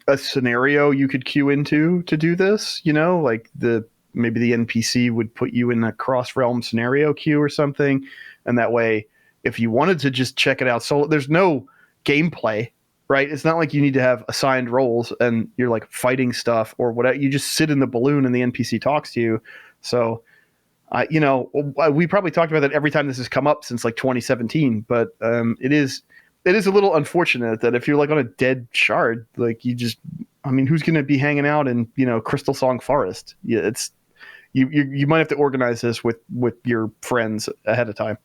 a scenario you could queue into to do this, you know, like maybe the NPC would put you in a cross realm scenario queue or something, and that way if you wanted to just check it out, so there's no gameplay, right? It's not like you need to have assigned roles and you're like fighting stuff or whatever. You just sit in the balloon and the NPC talks to you. So you know, we probably talked about that every time this has come up since like 2017, but it is a little unfortunate that if you're like on a dead shard, like I mean, who's going to be hanging out in, you know, Crystal Song Forest? Yeah, it's you might have to organize this with your friends ahead of time.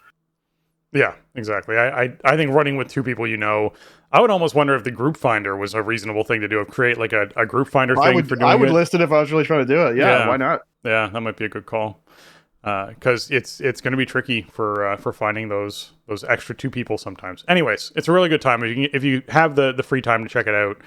Yeah, exactly. I think running with 2 people, you know, I would almost wonder if the group finder was a reasonable thing to do. If create like a group finder thing for doing it. I would list it if I was really trying to do it. Yeah, why not? Yeah, that might be a good call. Because it's going to be tricky for finding those extra 2 people sometimes. Anyways, it's a really good time if you have the free time to check it out.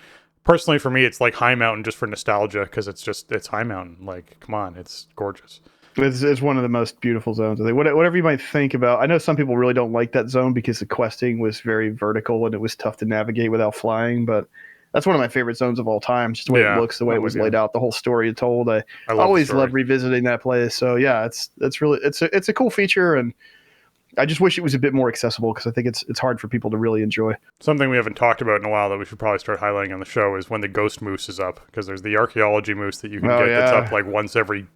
Personally, for me, it's like High Mountain just for nostalgia because it's High Mountain. Like, come on, it's gorgeous. It's one of the most beautiful zones. I think whatever you might think about. I know some people really don't like that zone because the questing was very vertical and it was tough to navigate without flying, but that's one of my favorite zones of all time. Just the way it looks, the way it was laid out, the whole story it told. I always love revisiting that place. So yeah, it's really a cool feature, and I just wish it was a bit more accessible because I think it's hard for people to really enjoy. Something we haven't talked about in a while that we should probably start highlighting on the show is when the Ghost Moose is up, because there's the archaeology moose that you can get that's up like once every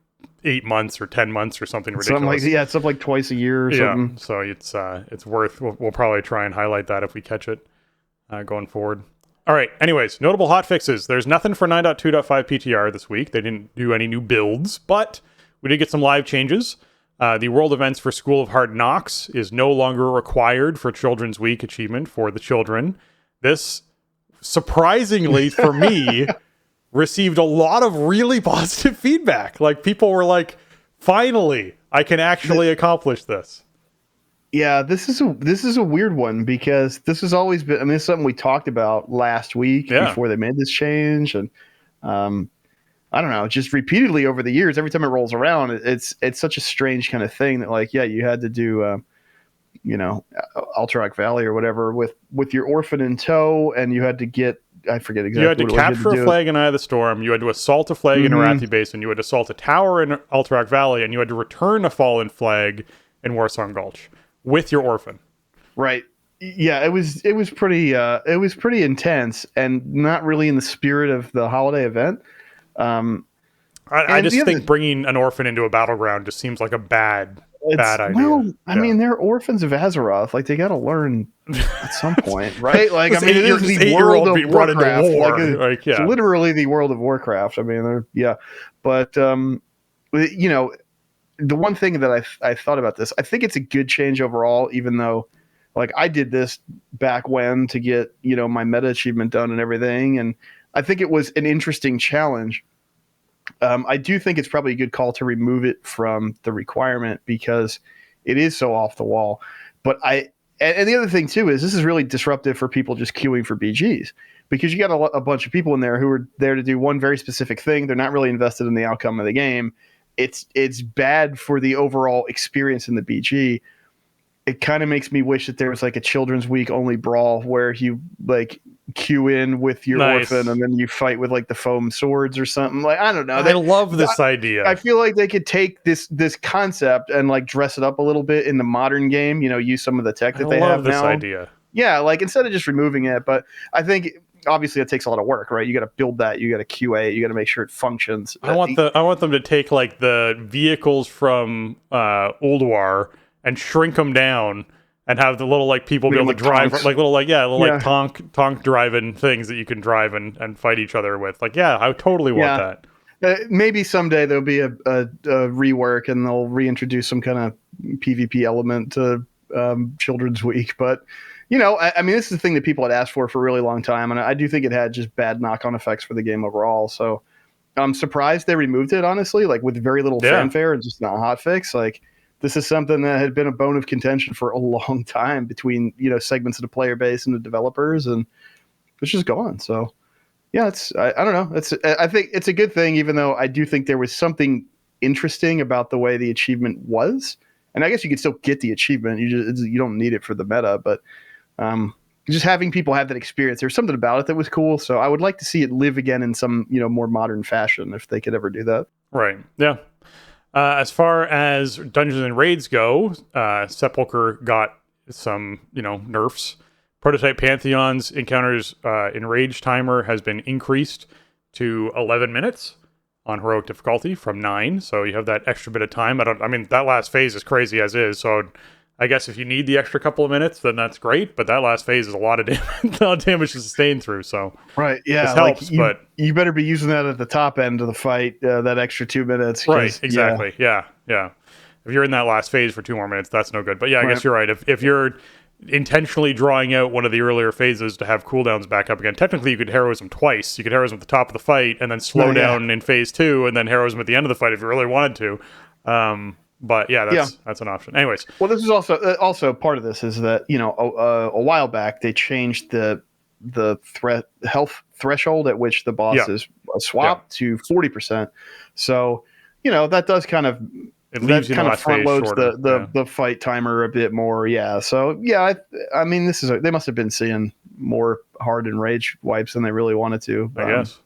8 months or 10 months or something ridiculous. It's up like twice a year or something. So it's worth. We'll probably try and highlight that if we catch it going forward. All right. Anyways, notable hotfixes. There's nothing for 9.2.5 PTR this week. They didn't do any new builds, but we did get some live changes. The world events for School of Hard Knocks is no longer required for Children's Week achievement for the children. This, surprisingly for me, received a lot of really positive feedback. Like, people were like, finally, I can actually accomplish this. Yeah, this is a weird one because this has always been, I mean, it's something we talked about last week before they made this change. And I don't know, just repeatedly over the years, every time it rolls around, it's such a strange kind of thing that, like, yeah, you had to do, you know, Alterac Valley or whatever with your orphan in tow, and you had to get, I forget exactly. You had to capture a flag in Eye of the Storm. You had to assault a flag in Arathi Basin. You had to assault a tower in Alterac Valley, and you had to return a fallen flag in Warsong Gulch with your orphan. Right. Yeah, it was pretty intense and not really in the spirit of the holiday event. I just think bringing an orphan into a battleground just seems like a bad idea. Well, I mean, they're orphans of Azeroth. Like, they got to learn at some point, right? Like, I mean, it is the world of Warcraft. It's literally the world of Warcraft. I mean, but you know, the one thing that I thought about this, I think it's a good change overall, even though, like, I did this back when to get, you know, my meta achievement done and everything, and I think it was an interesting challenge. I do think it's probably a good call to remove it from the requirement because it is so off the wall. But and the other thing too is this is really disruptive for people just queuing for BGs because you got a bunch of people in there who are there to do one very specific thing. They're not really invested in the outcome of the game. It's bad for the overall experience in the BG. It kind of makes me wish that there was like a Children's Week only brawl where you like queue in with your orphan and then you fight with like the foam swords or something. Like, I don't know. I love this idea. I feel like they could take this concept and like dress it up a little bit in the modern game, use some of the tech that they have now. I love this idea. Yeah, like instead of just removing it, but I think obviously it takes a lot of work, right? You got to build that, you got to QA, you got to make sure it functions. I want them to take like the vehicles from Ulduar and shrink them down and have the little like people be able to drive tonks. Like tonk driving things that you can drive and fight each other with. Like, yeah, I totally want that. Maybe someday there'll be a rework and they'll reintroduce some kind of PvP element to Children's Week. But, I mean, this is the thing that people had asked for a really long time. And I do think it had just bad knock-on effects for the game overall. So I'm surprised they removed it, honestly, like with very little fanfare and just not a hotfix. Like, this is something that had been a bone of contention for a long time between, segments of the player base and the developers, and it's just gone. So, yeah, I don't know. I think it's a good thing, even though I do think there was something interesting about the way the achievement was. And I guess you could still get the achievement. You don't need it for the meta, but just having people have that experience, there's something about it that was cool. So I would like to see it live again in some, more modern fashion if they could ever do that. Right. Yeah. As far as dungeons and raids go, Sepulchre got some, nerfs. Prototype Pantheon's encounters enrage timer has been increased to 11 minutes on heroic difficulty from 9. So you have that extra bit of time. I mean, that last phase is crazy as is. So I guess if you need the extra couple of minutes, then that's great. But that last phase is a lot of damage to sustain through. So right, yeah, this helps, but you better be using that at the top end of the fight. That extra 2 minutes, right? Exactly. Yeah. If you're in that last phase for 2 more minutes, that's no good. But yeah, I guess you're right. If you're intentionally drawing out one of the earlier phases to have cooldowns back up again, technically you could heroism twice. You could heroism at the top of the fight and then slow down in phase 2, and then heroism at the end of the fight if you really wanted to. But yeah, that's an option. Anyways, well, this is also part of this is that a while back they changed the health threshold at which the boss is swapped to 40%. So that does kind of front loads the fight timer a bit more. Yeah. So yeah, I mean they must have been seeing more hard and rage wipes than they really wanted to. I guess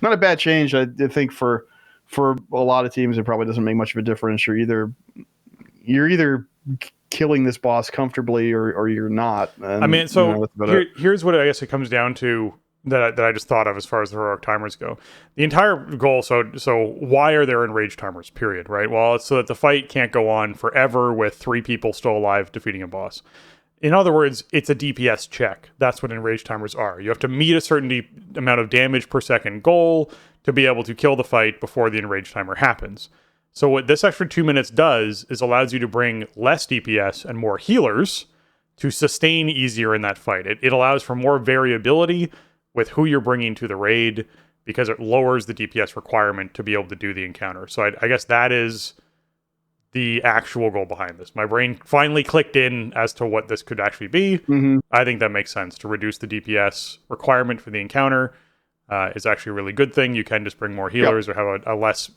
not a bad change. I think for a lot of teams, it probably doesn't make much of a difference. You're either killing this boss comfortably or you're not. And, I mean, so here's what I guess it comes down to that I just thought of as far as the heroic timers go. The entire goal. So why are there enraged timers? Period. Right. Well, it's so that the fight can't go on forever with 3 people still alive defeating a boss. In other words, it's a DPS check. That's what enraged timers are. You have to meet a certain amount of damage per second goal to be able to kill the fight before the enraged timer happens. So what this extra 2 minutes does is allows you to bring less DPS and more healers to sustain easier in that fight. It allows for more variability with who you're bringing to the raid because it lowers the DPS requirement to be able to do the encounter. So I guess that is the actual goal behind this. My brain finally clicked in as to what this could actually be. Mm-hmm. I think that makes sense. To reduce the DPS requirement for the encounter is actually a really good thing. You can just bring more healers or have a less,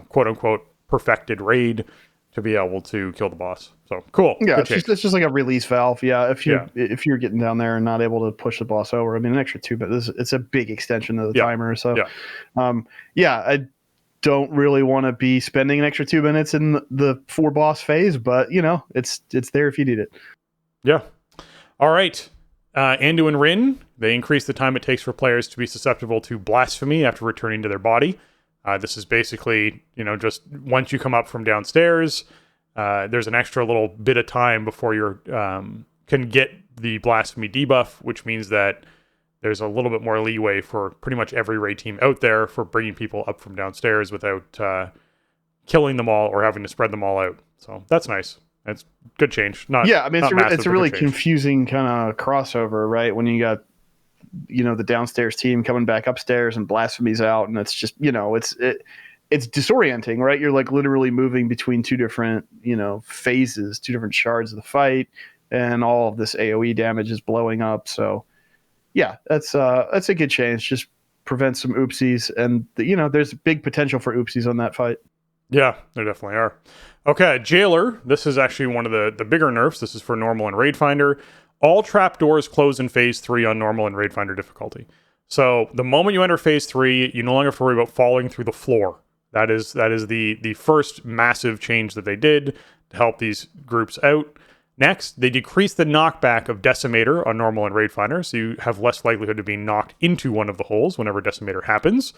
quote unquote, perfected raid to be able to kill the boss. So cool. Yeah, it's just like a release valve. Yeah, if you're getting down there and not able to push the boss over, I mean, an extra 2 minutes. It's a big extension of the timer. So I don't really want to be spending an extra 2 minutes in the 4 boss phase, but it's there if you need it. Yeah. All right. Anduin Rin, they increase the time it takes for players to be susceptible to blasphemy after returning to their body. This is basically, just once you come up from downstairs, there's an extra little bit of time before you can get the blasphemy debuff, which means that there's a little bit more leeway for pretty much every raid team out there for bringing people up from downstairs without killing them all or having to spread them all out. So that's nice. It's good change. It's a really confusing kind of crossover, right? When you got the downstairs team coming back upstairs and blasphemy's out, and it's just it's disorienting, right? You're like literally moving between two different, phases, two different shards of the fight, and all of this AoE damage is blowing up. So yeah, that's a good change. Just prevent some oopsies, and there's big potential for oopsies on that fight. Yeah, there definitely are. Okay, Jailer. This is actually one of the bigger nerfs. This is for normal and Raid Finder. All trapdoors close in phase 3 on normal and Raid Finder difficulty. So the moment you enter phase 3, you no longer have to worry about falling through the floor. That is the first massive change that they did to help these groups out. Next, they decrease the knockback of Decimator on normal and Raid Finder, so you have less likelihood of being knocked into one of the holes whenever Decimator happens.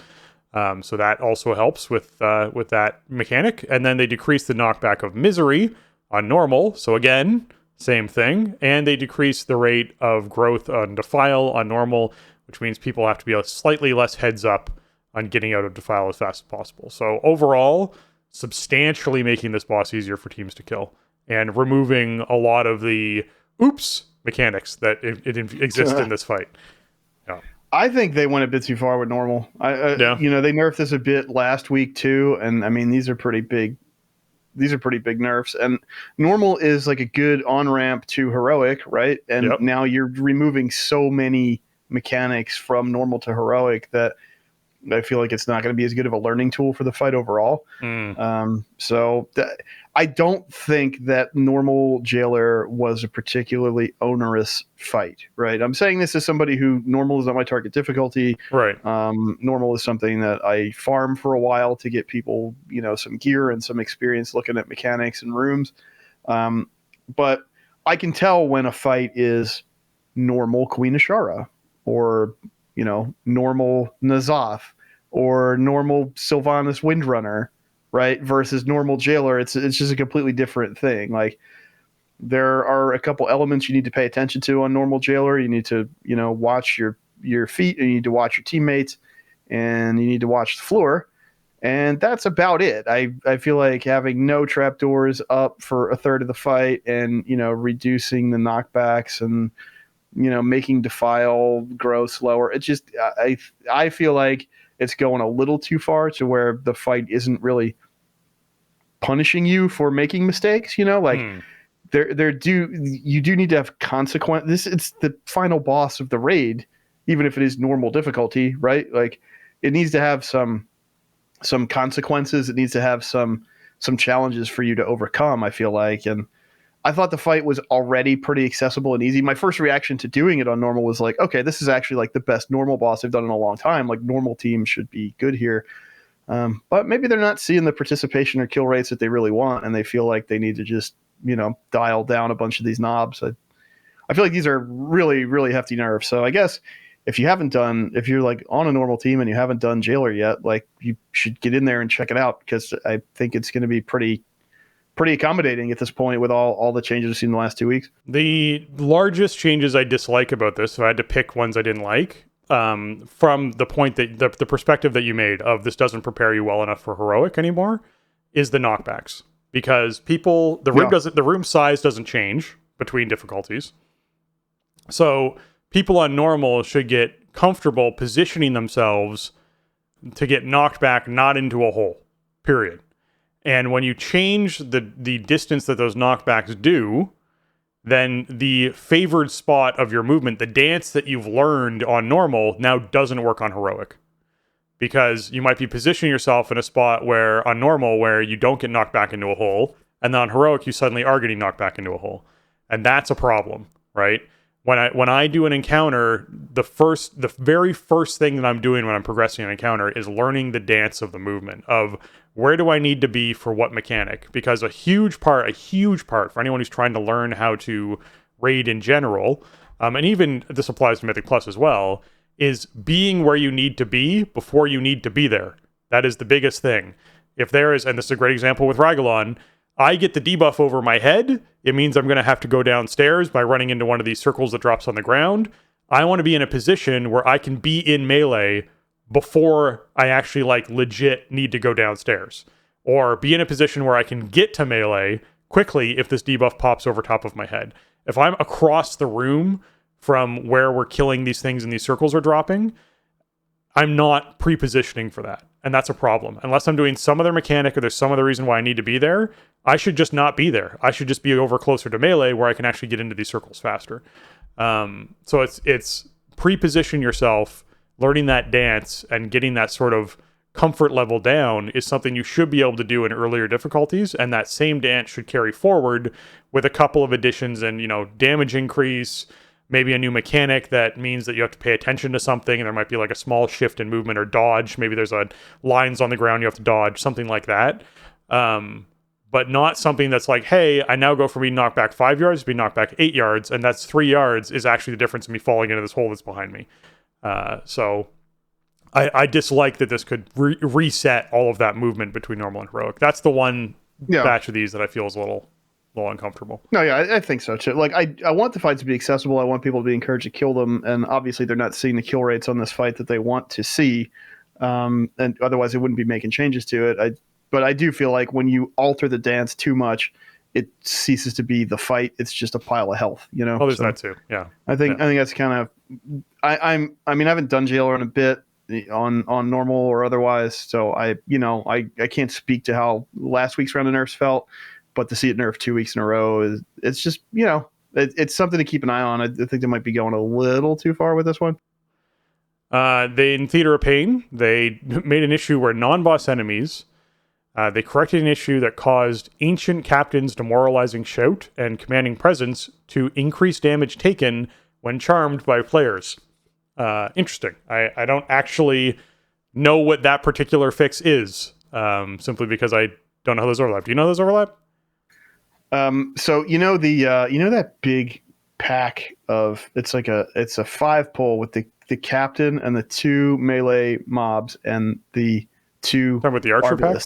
So that also helps with that mechanic. And then they decrease the knockback of Misery on normal. So again, same thing. And they decrease the rate of growth on Defile on normal, which means people have to be slightly less heads up on getting out of Defile as fast as possible. So overall, substantially making this boss easier for teams to kill and removing a lot of the oops mechanics that exist in this fight. Yeah. I think they went a bit too far with normal. Yeah. They nerfed this a bit last week too, and I mean these are pretty big nerfs. And normal is like a good on ramp to heroic, right? And now you're removing so many mechanics from normal to heroic that I feel like it's not going to be as good of a learning tool for the fight overall. I don't think that normal Jailer was a particularly onerous fight, right? I'm saying this as somebody who normal is not my target difficulty. Right. Normal is something that I farm for a while to get people, some gear and some experience looking at mechanics and rooms. But I can tell when a fight is normal Queen Ashara or normal Nazoth or normal Sylvanas Windrunner, right? Versus normal Jailer. It's just a completely different thing. Like there are a couple elements you need to pay attention to on normal Jailer. You need to, watch your feet, and you need to watch your teammates, and you need to watch the floor. And that's about it. I feel like having no trapdoors up for a third of the fight and, reducing the knockbacks and, making Defile grow slower. It's just, I feel like it's going a little too far to where the fight isn't really punishing you for making mistakes. You do need to have consequence. It's the final boss of the raid, even if it is normal difficulty, right? Like it needs to have some consequences. It needs to have some challenges for you to overcome, I feel like. And I thought the fight was already pretty accessible and easy. My first reaction to doing it on normal was like, okay, this is actually like the best normal boss I've done in a long time. Like normal teams should be good here. But maybe they're not seeing the participation or kill rates that they really want, and they feel like they need to just, dial down a bunch of these knobs. I feel like these are really, really hefty nerfs. So I guess if you're like on a normal team and you haven't done Jailer yet, like you should get in there and check it out, because I think it's going to be pretty accommodating at this point with all the changes we've seen in the last 2 weeks. The largest changes I dislike about this, if I had to pick ones I didn't like, from the point that the perspective that you made of this doesn't prepare you well enough for heroic anymore, is the knockbacks. Because the room size doesn't change between difficulties. So people on normal should get comfortable positioning themselves to get knocked back, not into a hole, period. And when you change the distance that those knockbacks do, then the favored spot of your movement, the dance that you've learned on normal, now doesn't work on heroic. Because you might be positioning yourself in a spot where on normal where you don't get knocked back into a hole, and then on heroic you suddenly are getting knocked back into a hole. And that's a problem, right? When I do an encounter, the very first thing that I'm doing when I'm progressing an encounter is learning the dance of the movement of where do I need to be for what mechanic? Because a huge part for anyone who's trying to learn how to raid in general, and even this applies to Mythic Plus as well, is being where you need to be before you need to be there. That is the biggest thing. If there is, and this is a great example with Ragallon, I get the debuff over my head, it means I'm going to have to go downstairs by running into one of these circles that drops on the ground. I want to be in a position where I can be in melee before I actually legit need to go downstairs. Or be in a position where I can get to melee quickly if this debuff pops over top of my head. If I'm across the room from where we're killing these things and these circles are dropping, I'm not pre-positioning for that. and that's a problem. Unless I'm doing some other mechanic or there's some other reason why I need to be there, I should just not be there. I should just be over closer to melee where I can actually get into these circles faster. So it's pre-position yourself, learning that dance and getting that sort of comfort level down is something you should be able to do in earlier difficulties, and that same dance should carry forward with a couple of additions and, damage increase, maybe a new mechanic that means that you have to pay attention to something, and there might be like a small shift in movement or dodge. Maybe there's lines on the ground you have to dodge, something like that. But not something that's like, hey, I now go from being knocked back 5 yards to being knocked back 8 yards, and that's 3 yards is actually the difference in me falling into this hole that's behind me. So I dislike that this could reset all of that movement between normal and heroic. That's the one batch of these that I feel is a little uncomfortable. No, yeah, I think so too. Like, I want the fights to be accessible. I want people to be encouraged to kill them, and obviously they're not seeing the kill rates on this fight that they want to see, and otherwise they wouldn't be making changes to it. But I do feel like when you alter the dance too much, it ceases to be the fight. It's just a pile of health, Oh, there's that too. Yeah, I think that's kind of. I haven't done Jailer in a bit on normal or otherwise, so I can't speak to how last week's round of nerfs felt, but to see it nerfed 2 weeks in a row it's just it's something to keep an eye on. I think they might be going a little too far with this one. They in Theater of Pain, they made an issue where non-boss enemies. They corrected an issue that caused Ancient Captain's Demoralizing Shout and Commanding Presence to increase damage taken when charmed by players. Interesting. I don't actually know what that particular fix is, simply because I don't know how those overlap. Do you know those overlap? So that big pack of it's a 5-pull with the captain and the 2 melee mobs and the 2 talking about the archer pack?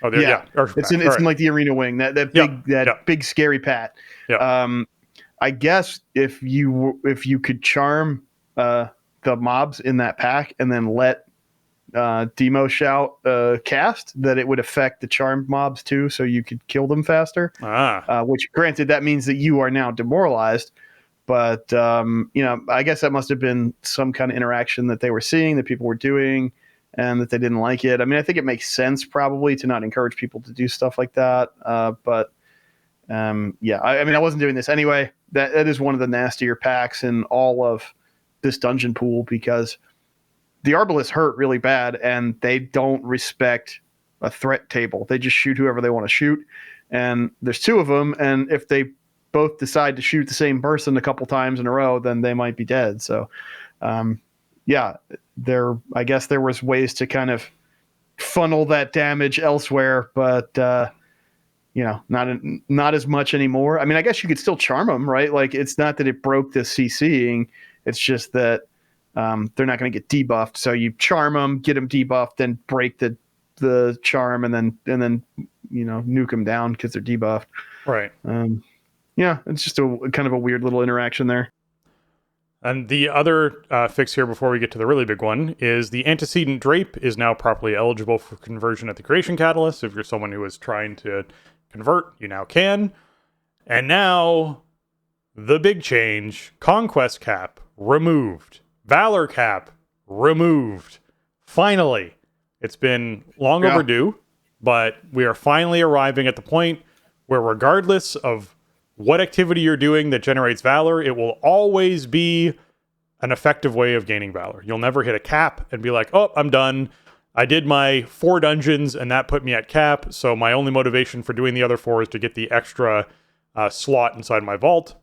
Oh, yeah. It's in like the arena wing. That big scary pat. Yeah. I guess if you could charm the mobs in that pack and then let Demo Shout cast, that it would affect the charmed mobs too, so you could kill them faster. Which, granted, that means that you are now demoralized. But I guess that must have been some kind of interaction that they were seeing, that people were doing, and that they didn't like it. I mean, I think it makes sense probably to not encourage people to do stuff like that. I wasn't doing this anyway. That is one of the nastier packs in all of this dungeon pool, because the Arbalists hurt really bad, and they don't respect a threat table. They just shoot whoever they want to shoot, and there's 2 of them, and if they both decide to shoot the same person a couple times in a row, then they might be dead. So, I guess there was ways to kind of funnel that damage elsewhere, but not as much anymore. I mean, I guess you could still charm them, right? Like, it's not that it broke the CCing; it's just that they're not going to get debuffed. So you charm them, get them debuffed, then break the charm, and then nuke them down because they're debuffed. Right. It's just a kind of a weird little interaction there. And the other fix here before we get to the really big one is the Antecedent Drape is now properly eligible for conversion at the Creation Catalyst. If you're someone who is trying to convert, you now can. And now, the big change, Conquest Cap removed. Valor Cap removed. Finally. It's been long overdue, but we are finally arriving at the point where, regardless of what activity you're doing that generates Valor, it will always be an effective way of gaining Valor. You'll never hit a cap and be like, oh, I'm done. I did my 4 dungeons and that put me at cap, so my only motivation for doing the other 4 is to get the extra slot inside my vault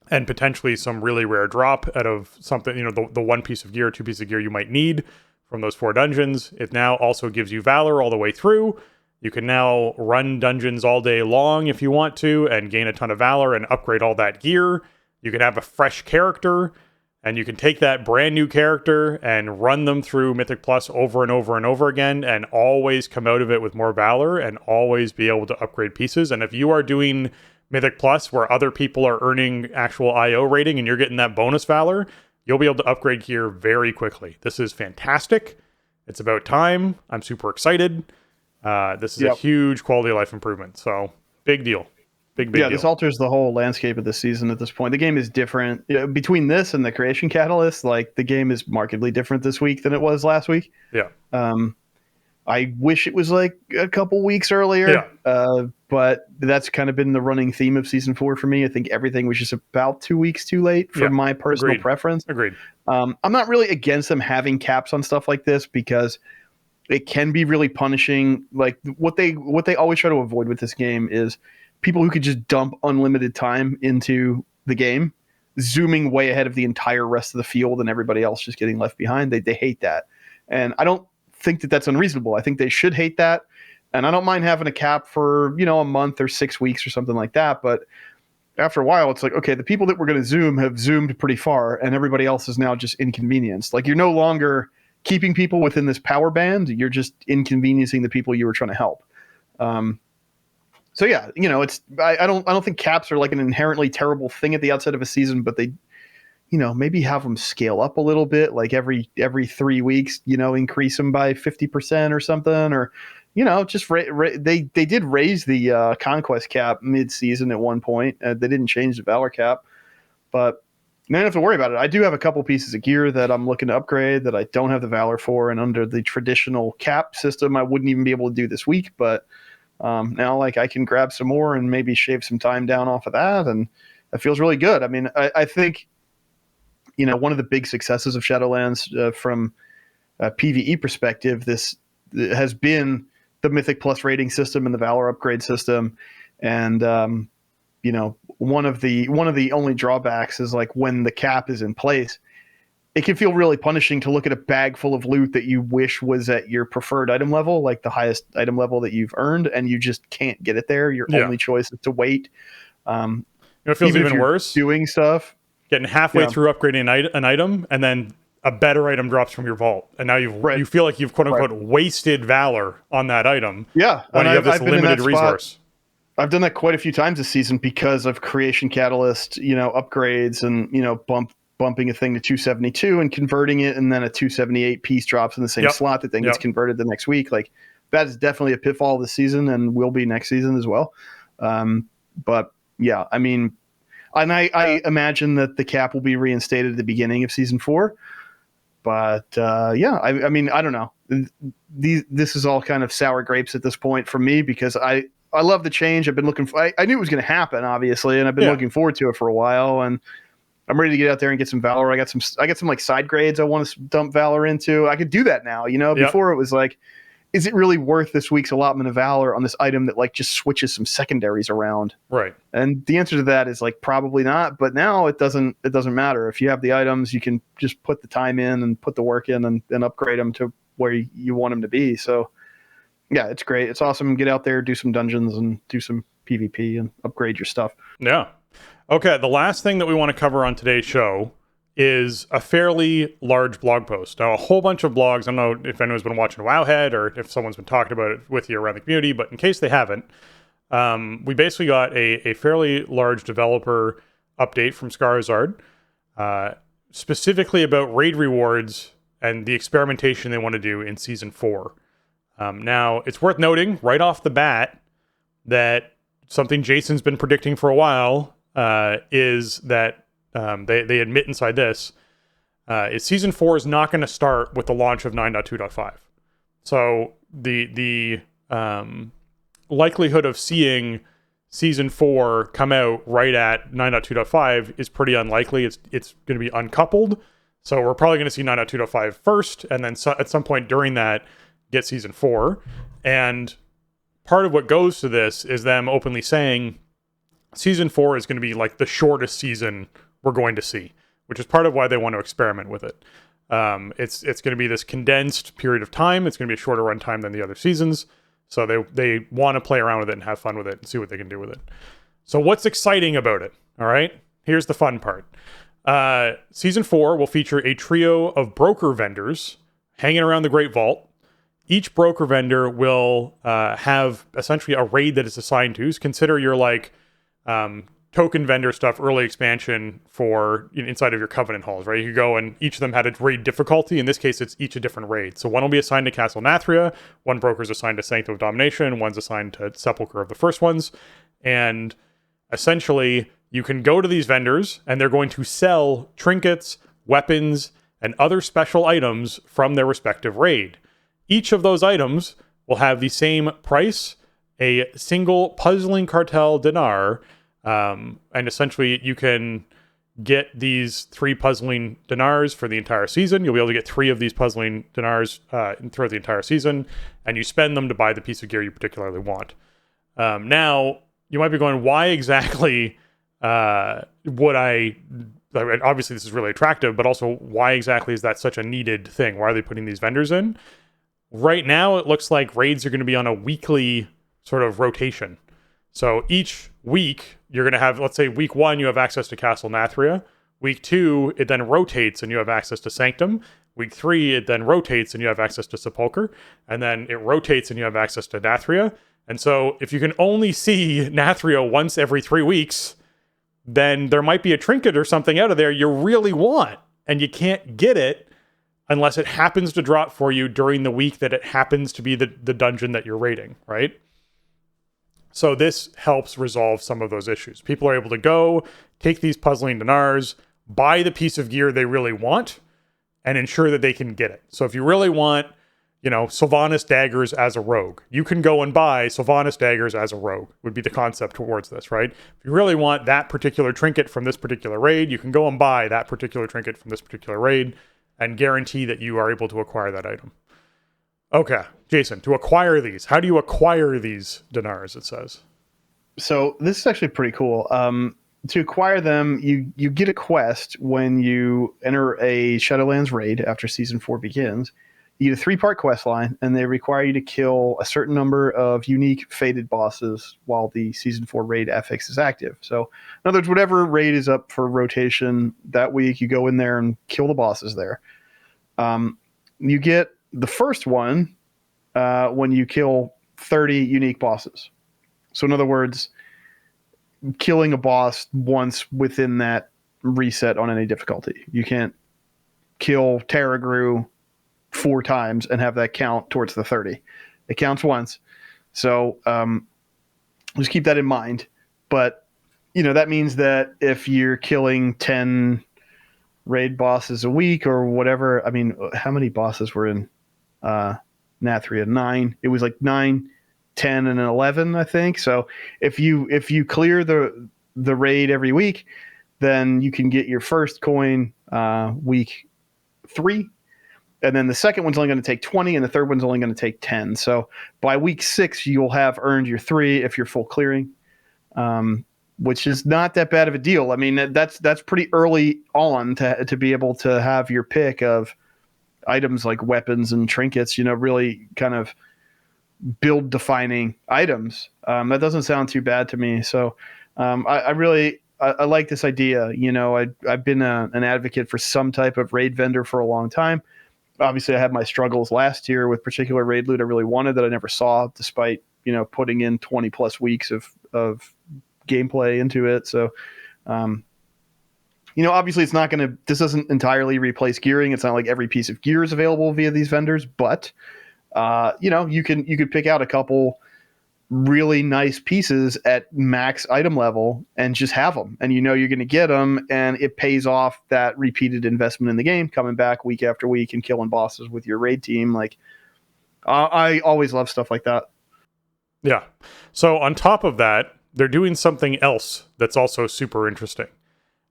and potentially some really rare drop out of something, the 1 piece of gear, 2 pieces of gear you might need from those 4 dungeons. It now also gives you Valor all the way through. You can now run dungeons all day long if you want to and gain a ton of Valor and upgrade all that gear. You can have a fresh character, and you can take that brand new character and run them through Mythic Plus over and over and over again and always come out of it with more Valor and always be able to upgrade pieces. And if you are doing Mythic Plus where other people are earning actual IO rating and you're getting that bonus Valor, you'll be able to upgrade gear very quickly. This is fantastic. It's about time. I'm super excited. This is a huge quality of life improvement. So big deal. Big deal. This alters the whole landscape of the season at this point. The game is different. Between this and the Creation Catalyst, like, the game is markedly different this week than it was last week. Yeah. I wish it was like a couple weeks earlier. But that's kind of been the running theme of season 4 for me. I think everything was just about 2 weeks too late for my personal preference. Agreed. I'm not really against them having caps on stuff like this because it can be really punishing. Like what they always try to avoid with this game is people who could just dump unlimited time into the game, zooming way ahead of the entire rest of the field and everybody else just getting left behind. They hate that. And I don't think that that's unreasonable. I think they should hate that. And I don't mind having a cap for, a month or 6 weeks or something like that. But after a while, it's like, okay, the people that were going to zoom have zoomed pretty far and everybody else is now just inconvenienced. Like you're no longer keeping people within this power band. You're just inconveniencing the people you were trying to help. So yeah, it's I don't think caps are like an inherently terrible thing at the outset of a season, but they, maybe have them scale up a little bit, like every 3 weeks, increase them by 50% or something, or just they did raise the conquest cap mid-season at one point. They didn't change the Valor cap, but you don't have to worry about it. I do have a couple pieces of gear that I'm looking to upgrade that I don't have the Valor for, and under the traditional cap system, I wouldn't even be able to do this week, but now like I can grab some more and maybe shave some time down off of that, and it feels really good. I mean, I think one of the big successes of Shadowlands from a PvE perspective, this has been the Mythic Plus rating system and the Valor upgrade system, and one of the only drawbacks is like when the cap is in place, it can feel really punishing to look at a bag full of loot that you wish was at your preferred item level, like the highest item level that you've earned, and you just can't get it there. Your only choice is to wait. It feels even worse doing stuff, getting halfway through upgrading an item, and then a better item drops from your vault, and now you feel like you've quote unquote wasted Valor on that item. Yeah, when you have this limited resource. I've done that quite a few times this season because of Creation Catalyst, upgrades and bumping a thing to 272 and converting it, and then a 278 piece drops in the same slot that then gets converted the next week. Like that is definitely a pitfall this season and will be next season as well. But yeah, I mean, and I imagine that the cap will be reinstated at the beginning of season 4. But I mean, I don't know. This is all kind of sour grapes at this point for me because I love the change. I've been looking for. I knew it was going to happen, obviously, and I've been looking forward to it for a while. And I'm ready to get out there and get some Valor. I got some like side grades I want to dump Valor into. I could do that now. Before it was like, is it really worth this week's allotment of Valor on this item that like just switches some secondaries around? Right. And the answer to that is like probably not. But now it doesn't matter. If you have the items, you can just put the time in and put the work in and upgrade them to where you want them to be. So yeah, it's great. It's awesome. Get out there, do some dungeons and do some PvP and upgrade your stuff. Yeah. Okay. The last thing that we want to cover on today's show is a fairly large blog post. Now, a whole bunch of blogs. I don't know if anyone's been watching Wowhead or if someone's been talking about it with you around the community, but in case they haven't, we basically got a fairly large developer update from Scarizard, specifically about raid rewards and the experimentation they want to do in Season 4. Now, it's worth noting right off the bat that something Jason's been predicting for a while is that they admit inside this is Season 4 is not going to start with the launch of 9.2.5. So the likelihood of seeing Season 4 come out right at 9.2.5 is pretty unlikely. It's going to be uncoupled. So we're probably going to see 9.2.5 first, and then at some point during that, get Season 4. And part of what goes to this is them openly saying Season 4 is going to be like the shortest season we're going to see, which is part of why they want to experiment with it. It's going to be this condensed period of time. It's going to be a shorter run time than the other seasons. So they want to play around with it and have fun with it and see what they can do with it. So what's exciting about it? All right, here's the fun part. Season 4 will feature a trio of broker vendors hanging around the Great Vault. Each broker vendor will have essentially a raid that is assigned to. So consider your like token vendor stuff, early expansion for inside of your Covenant halls, right? You could go and each of them had a raid difficulty. In this case, it's each a different raid. So one will be assigned to Castle Nathria, one broker is assigned to Sanctum of Domination, one's assigned to Sepulchre of the First Ones. And essentially, you can go to these vendors and they're going to sell trinkets, weapons, and other special items from their respective raid. Each of those items will have the same price, a single puzzling cartel dinar, and essentially you can get these 3 puzzling dinars for the entire season. You'll be able to get 3 of these puzzling dinars throughout the entire season, and you spend them to buy the piece of gear you particularly want. Now, you might be going, why exactly would I... Obviously, this is really attractive, but also, why exactly is that such a needed thing? Why are they putting these vendors in? Right now, it looks like raids are going to be on a weekly sort of rotation. So each week, you're going to have, let's say week 1, you have access to Castle Nathria. Week 2, it then rotates and you have access to Sanctum. Week 3, it then rotates and you have access to Sepulchre. And then it rotates and you have access to Nathria. And so if you can only see Nathria once every 3 weeks, then there might be a trinket or something out of there you really want. And you can't get it unless it happens to drop for you during the week that it happens to be the dungeon that you're raiding, right? So this helps resolve some of those issues. People are able to go, take these puzzling dinars, buy the piece of gear they really want, and ensure that they can get it. So if you really want, Sylvanas daggers as a rogue, you can go and buy Sylvanas daggers as a rogue, would be the concept towards this, right? If you really want that particular trinket from this particular raid, you can go and buy that particular trinket from this particular raid and guarantee that you are able to acquire that item. Okay, Jason, to acquire these, how do you acquire these dinars, it says? So this is actually pretty cool. To acquire them, you get a quest when you enter a Shadowlands raid after Season 4 begins. You get a 3-part quest line, and they require you to kill a certain number of unique fated bosses while the Season 4 raid affix is active. So, in other words, whatever raid is up for rotation that week, you go in there and kill the bosses there. You get the first one when you kill 30 unique bosses. So in other words, killing a boss once within that reset on any difficulty. You can't kill Terragru 4 times and have that count towards the 30. It counts once. So just keep that in mind. But, that means that if you're killing 10 raid bosses a week or whatever, I mean, how many bosses were in Nathria? 9. It was like 9, 10, and 11, I think. So if you clear the raid every week, then you can get your first coin week 3, and then the second one's only going to take 20, and the third one's only going to take 10. So by week 6, you'll have earned your 3 if you're full clearing, which is not that bad of a deal. I mean, that's pretty early on to be able to have your pick of items like weapons and trinkets, really kind of build defining items. That doesn't sound too bad to me. So I really like this idea. I've been an advocate for some type of raid vendor for a long time. Obviously, I had my struggles last year with particular raid loot I really wanted that I never saw, despite putting in 20 plus weeks of gameplay into it. So obviously it's not this doesn't entirely replace gearing. It's not like every piece of gear is available via these vendors, but you could pick out a couple really nice pieces at max item level and just have them, and you're going to get them, and it pays off that repeated investment in the game, coming back week after week and killing bosses with your raid team. Like, I always love stuff like that. Yeah. So on top of that, they're doing something else that's also super interesting.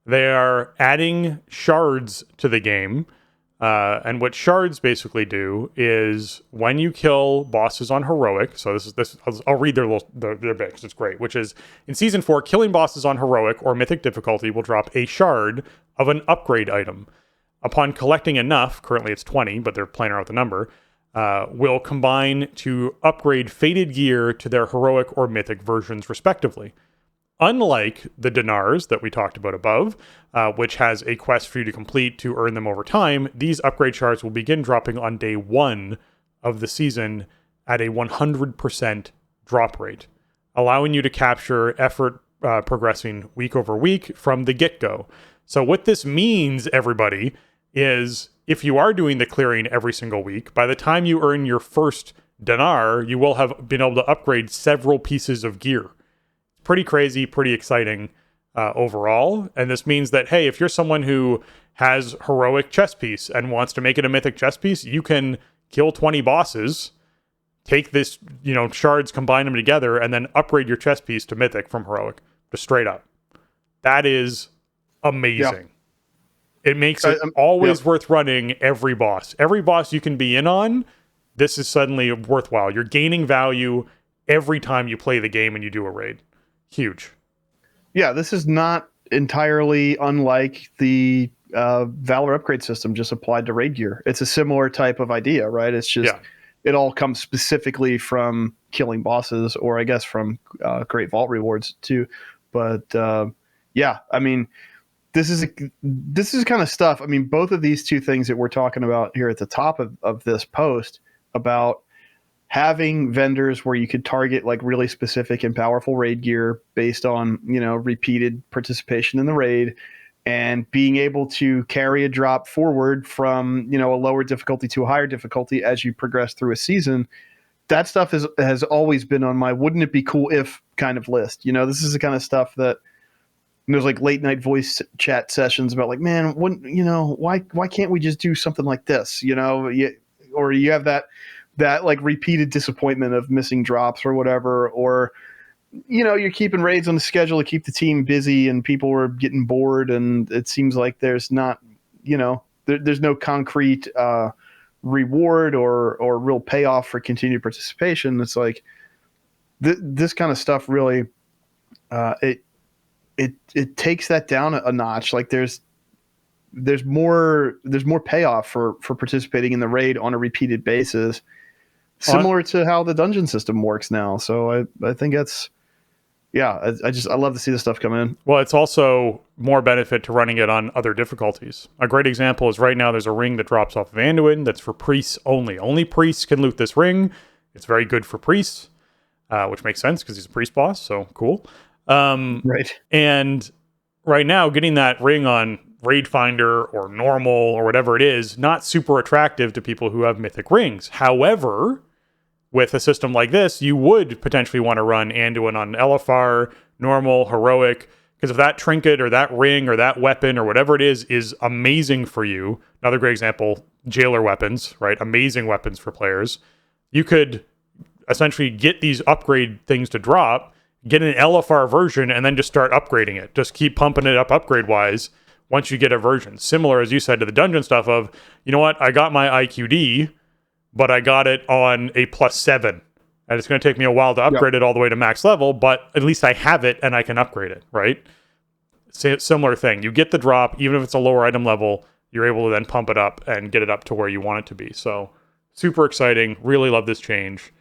They are adding shards to the game. And what shards basically do is when you kill bosses on heroic, so I'll read their bit because it's great, which is in Season 4, killing bosses on heroic or mythic difficulty will drop a shard of an upgrade item. Upon collecting enough, currently it's 20, but they're playing around with the number, will combine to upgrade fated gear to their heroic or mythic versions respectively. Unlike the dinars that we talked about above, which has a quest for you to complete to earn them over time, these upgrade shards will begin dropping on day 1 of the season at a 100% drop rate, allowing you to capture effort progressing week over week from the get-go. So what this means, everybody, is if you are doing the clearing every single week, by the time you earn your first dinar, you will have been able to upgrade several pieces of gear. Pretty crazy, pretty exciting overall. And this means that, hey, if you're someone who has heroic chess piece and wants to make it a mythic chess piece, you can kill 20 bosses, take this, shards, combine them together, and then upgrade your chess piece to Mythic from Heroic, just straight up. That is amazing. Yeah. It makes it always worth running every boss. Every boss you can be in on, this is suddenly worthwhile. You're gaining value every time you play the game and you do a raid. Huge. Yeah, this is not entirely unlike the Valor upgrade system just applied to raid gear. It's a similar type of idea, right? It's just it all comes specifically from killing bosses, or I guess from great vault rewards too. But yeah, I mean, this is kind of stuff. I mean, both of these two things that we're talking about here at the top of this post about having vendors where you could target like really specific and powerful raid gear based on, repeated participation in the raid, and being able to carry a drop forward from, a lower difficulty to a higher difficulty as you progress through a season. That stuff has always been on my wouldn't it be cool if kind of list. This is the kind of stuff that there's like late night voice chat sessions about like, man, why can't we just do something like this? Or you have that like repeated disappointment of missing drops or whatever, or you're keeping raids on the schedule to keep the team busy and people are getting bored, and it seems like there's not there's no concrete reward or real payoff for continued participation. It's like this kind of stuff really it takes that down a notch. Like there's more payoff for participating in the raid on a repeated basis, similar to how the dungeon system works now. So I think that's, I love to see this stuff come in. Well, it's also more benefit to running it on other difficulties. A great example is right now there's a ring that drops off of Anduin that's for priests only. Only priests can loot this ring. It's very good for priests, which makes sense because he's a priest boss, so cool. Right. And right now, getting that ring on Raid Finder or normal or whatever it is, not super attractive to people who have mythic rings. However, with a system like this, you would potentially want to run Anduin on LFR, normal, heroic, because if that trinket or that ring or that weapon or whatever it is amazing for you. Another great example, jailer weapons, right? Amazing weapons for players. You could essentially get these upgrade things to drop, get an LFR version, and then just start upgrading it. Just keep pumping it up upgrade-wise once you get a version. Similar, as you said, to the dungeon stuff of, you know what, I got my IQD, but I got it on a +7. And it's going to take me a while to upgrade it all the way to max level, but at least I have it and I can upgrade it, right? Similar thing. You get the drop, even if it's a lower item level, you're able to then pump it up and get it up to where you want it to be. So super exciting. Really love this change.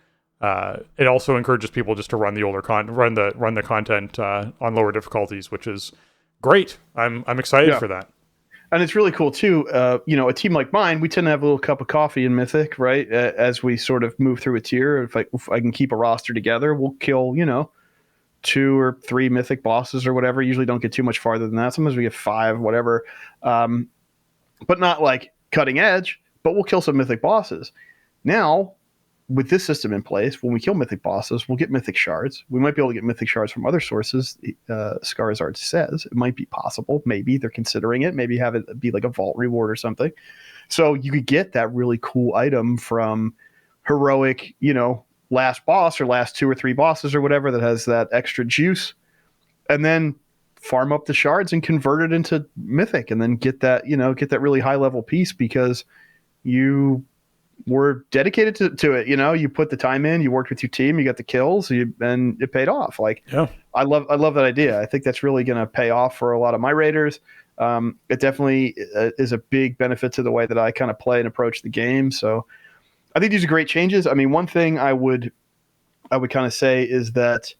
It also encourages people just to run the older run the content on lower difficulties, which is great. I'm excited for that. And it's really cool too. A team like mine, we tend to have a little cup of coffee in Mythic, right? As we sort of move through a tier. If I can keep a roster together, we'll kill 2 or 3 Mythic bosses or whatever. Usually don't get too much farther than that. Sometimes we get 5, whatever. But not like cutting edge. But we'll kill some Mythic bosses. Now, with this system in place, when we kill Mythic bosses, we'll get Mythic shards. We might be able to get Mythic shards from other sources. Skarzard says it might be possible. Maybe they're considering it. Maybe have it be like a vault reward or something. So you could get that really cool item from heroic, last boss or last 2 or 3 bosses or whatever that has that extra juice, and then farm up the shards and convert it into Mythic, and then get that really high level piece because you were dedicated to it. You put the time in, you worked with your team, you got the kills, and it paid off. I love that idea. I think that's really going to pay off for a lot of my raiders. It definitely is a big benefit to the way that I kind of play and approach the game. So I think these are great changes. I mean, one thing I would kind of say is that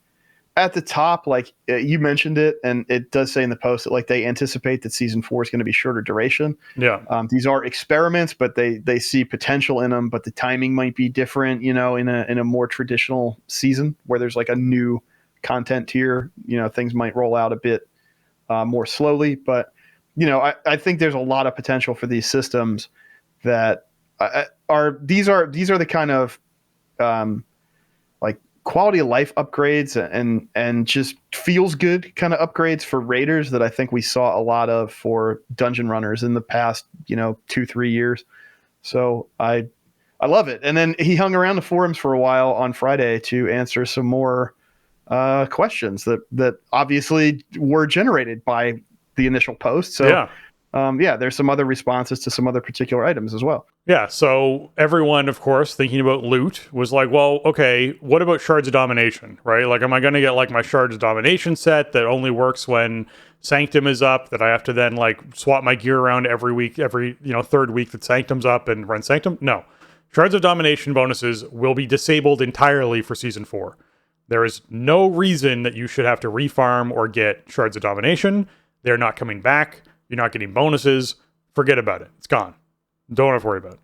at the top, like you mentioned it, and it does say in the post that like they anticipate that season 4 is going to be shorter duration. Yeah. These are experiments, but they see potential in them, but the timing might be different, in a more traditional season where there's like a new content tier, things might roll out a bit more slowly, but I think there's a lot of potential for these systems that are the kind of like quality of life upgrades and just feels good kind of upgrades for raiders that I think we saw a lot of for dungeon runners in the past 2-3 years. So I I love it. And then he hung around the forums for a while on Friday to answer some more questions that obviously were generated by the initial post. So there's some other responses to some other particular items as well. Yeah, so everyone, of course, thinking about loot was like, well, okay, what about Shards of Domination, right? Like, am I going to get like my Shards of Domination set that only works when Sanctum is up, that I have to then like swap my gear around every week, every, third week that Sanctum's up and run Sanctum? No. Shards of Domination bonuses will be disabled entirely for Season 4. There is no reason that you should have to refarm or get Shards of Domination. They're not coming back. You're not getting bonuses. Forget about it. It's gone. Don't have to worry about it.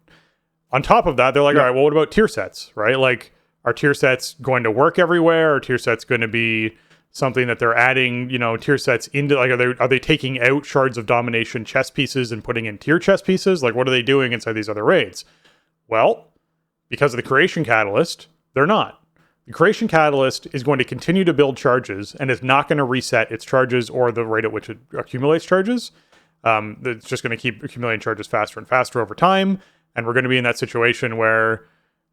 On top of that, they're like, all right, well, what about tier sets, right? Like, are tier sets going to work everywhere? Are tier sets going to be something that they're adding, tier sets into? Like, are they taking out Shards of Domination chess pieces and putting in tier chess pieces? Like, what are they doing inside these other raids? Well, because of the Creation Catalyst, they're not. The Creation Catalyst is going to continue to build charges and is not going to reset its charges or the rate at which it accumulates charges. It's just going to keep accumulating charges faster and faster over time. And we're going to be in that situation where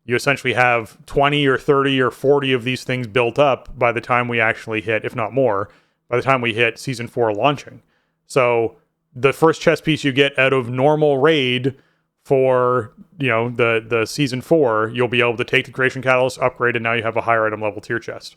you essentially have 20 or 30 or 40 of these things built up by the time we actually hit, if not more, by the time we hit Season 4 launching. So the first chess piece you get out of normal raid for, the Season 4, you'll be able to take the Creation Catalyst, upgrade, and now you have a higher item level tier chest.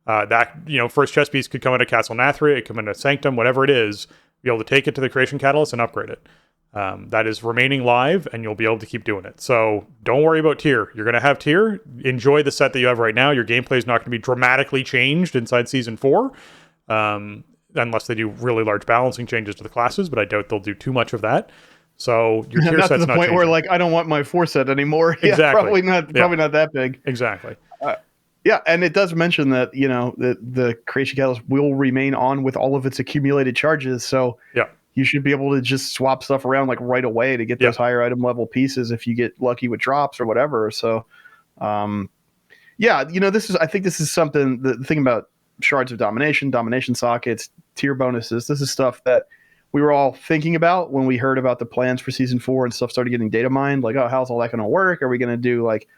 First chess piece could come into Castle Nathria, it could come into Sanctum, whatever it is. Be able to take it to the Creation Catalyst and upgrade it. That is remaining live, and you'll be able to keep doing it. So don't worry about tier. You're going to have tier. Enjoy the set that you have right now. Your gameplay is not going to be dramatically changed inside Season 4, unless they do really large balancing changes to the classes, but I doubt they'll do too much of that. So your tier set's not to the point changing. where like I don't want my 4 set anymore. Exactly. Yeah, probably not that big. Exactly. Yeah, and it does mention that the Creation Catalyst will remain on with all of its accumulated charges. So you should be able to just swap stuff around like right away to get those higher item level pieces if you get lucky with drops or whatever. So, I think this is something. The thing about Shards of Domination sockets, tier bonuses. This is stuff that we were all thinking about when we heard about the plans for Season 4 and stuff started getting data mined. Like, oh, how's all that going to work? Are we going to do like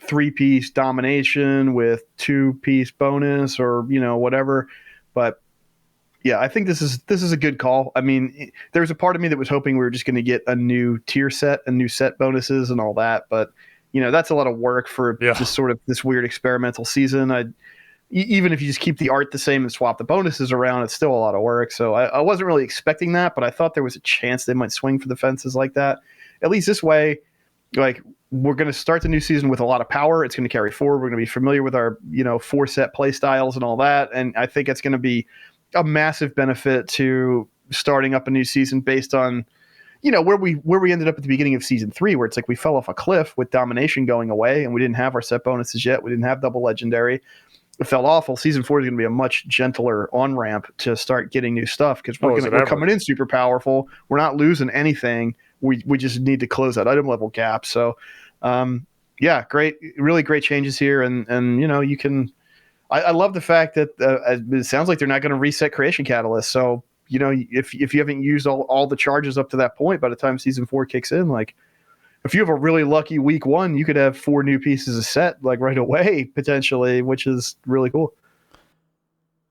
3-piece domination with 2-piece bonus or whatever? But yeah, I think this is a good call. I mean, there's a part of me that was hoping we were just going to get a new tier set and new set bonuses and all that, but that's a lot of work for just sort of this weird experimental season. Even if you just keep the art the same and swap the bonuses around, it's still a lot of work. So I wasn't really expecting that, but I thought there was a chance they might swing for the fences like that. At least this way, like, we're going to start the new season with a lot of power. It's going to carry forward. We're going to be familiar with our 4 set play styles and all that. And I think it's going to be a massive benefit to starting up a new season based on, where we ended up at the beginning of Season 3, where it's like we fell off a cliff with domination going away and we didn't have our set bonuses yet. We didn't have double legendary. It felt awful. Season 4 is going to be a much gentler on-ramp to start getting new stuff because we're coming in super powerful. We're not losing anything. We just need to close that item level gap. So, great, really great changes here. And you can – I love the fact that it sounds like they're not going to reset Creation Catalyst. So, if you haven't used all the charges up to that point, by the time Season 4 kicks in, like, if you have a really lucky week 1, you could have 4 new pieces of set like right away, potentially, which is really cool.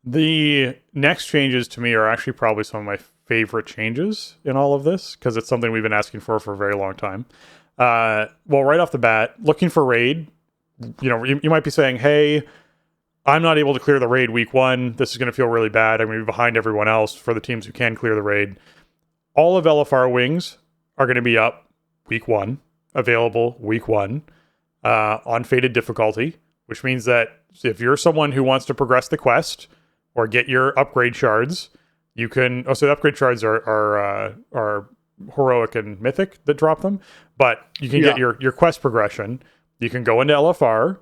The next changes to me are actually probably some of my favorite changes in all of this, because it's something we've been asking for a very long time. Right off the bat, looking for raid, you might be saying, hey, I'm not able to clear the raid week 1. This is going to feel really bad. I'm going to be behind everyone else for the teams who can clear the raid. All of LFR wings are going to be up week 1, available week 1, on fated difficulty, which means that if you're someone who wants to progress the quest or get your upgrade shards, you can. So the upgrade shards are heroic and mythic that drop them, but you can get your quest progression. You can go into LFR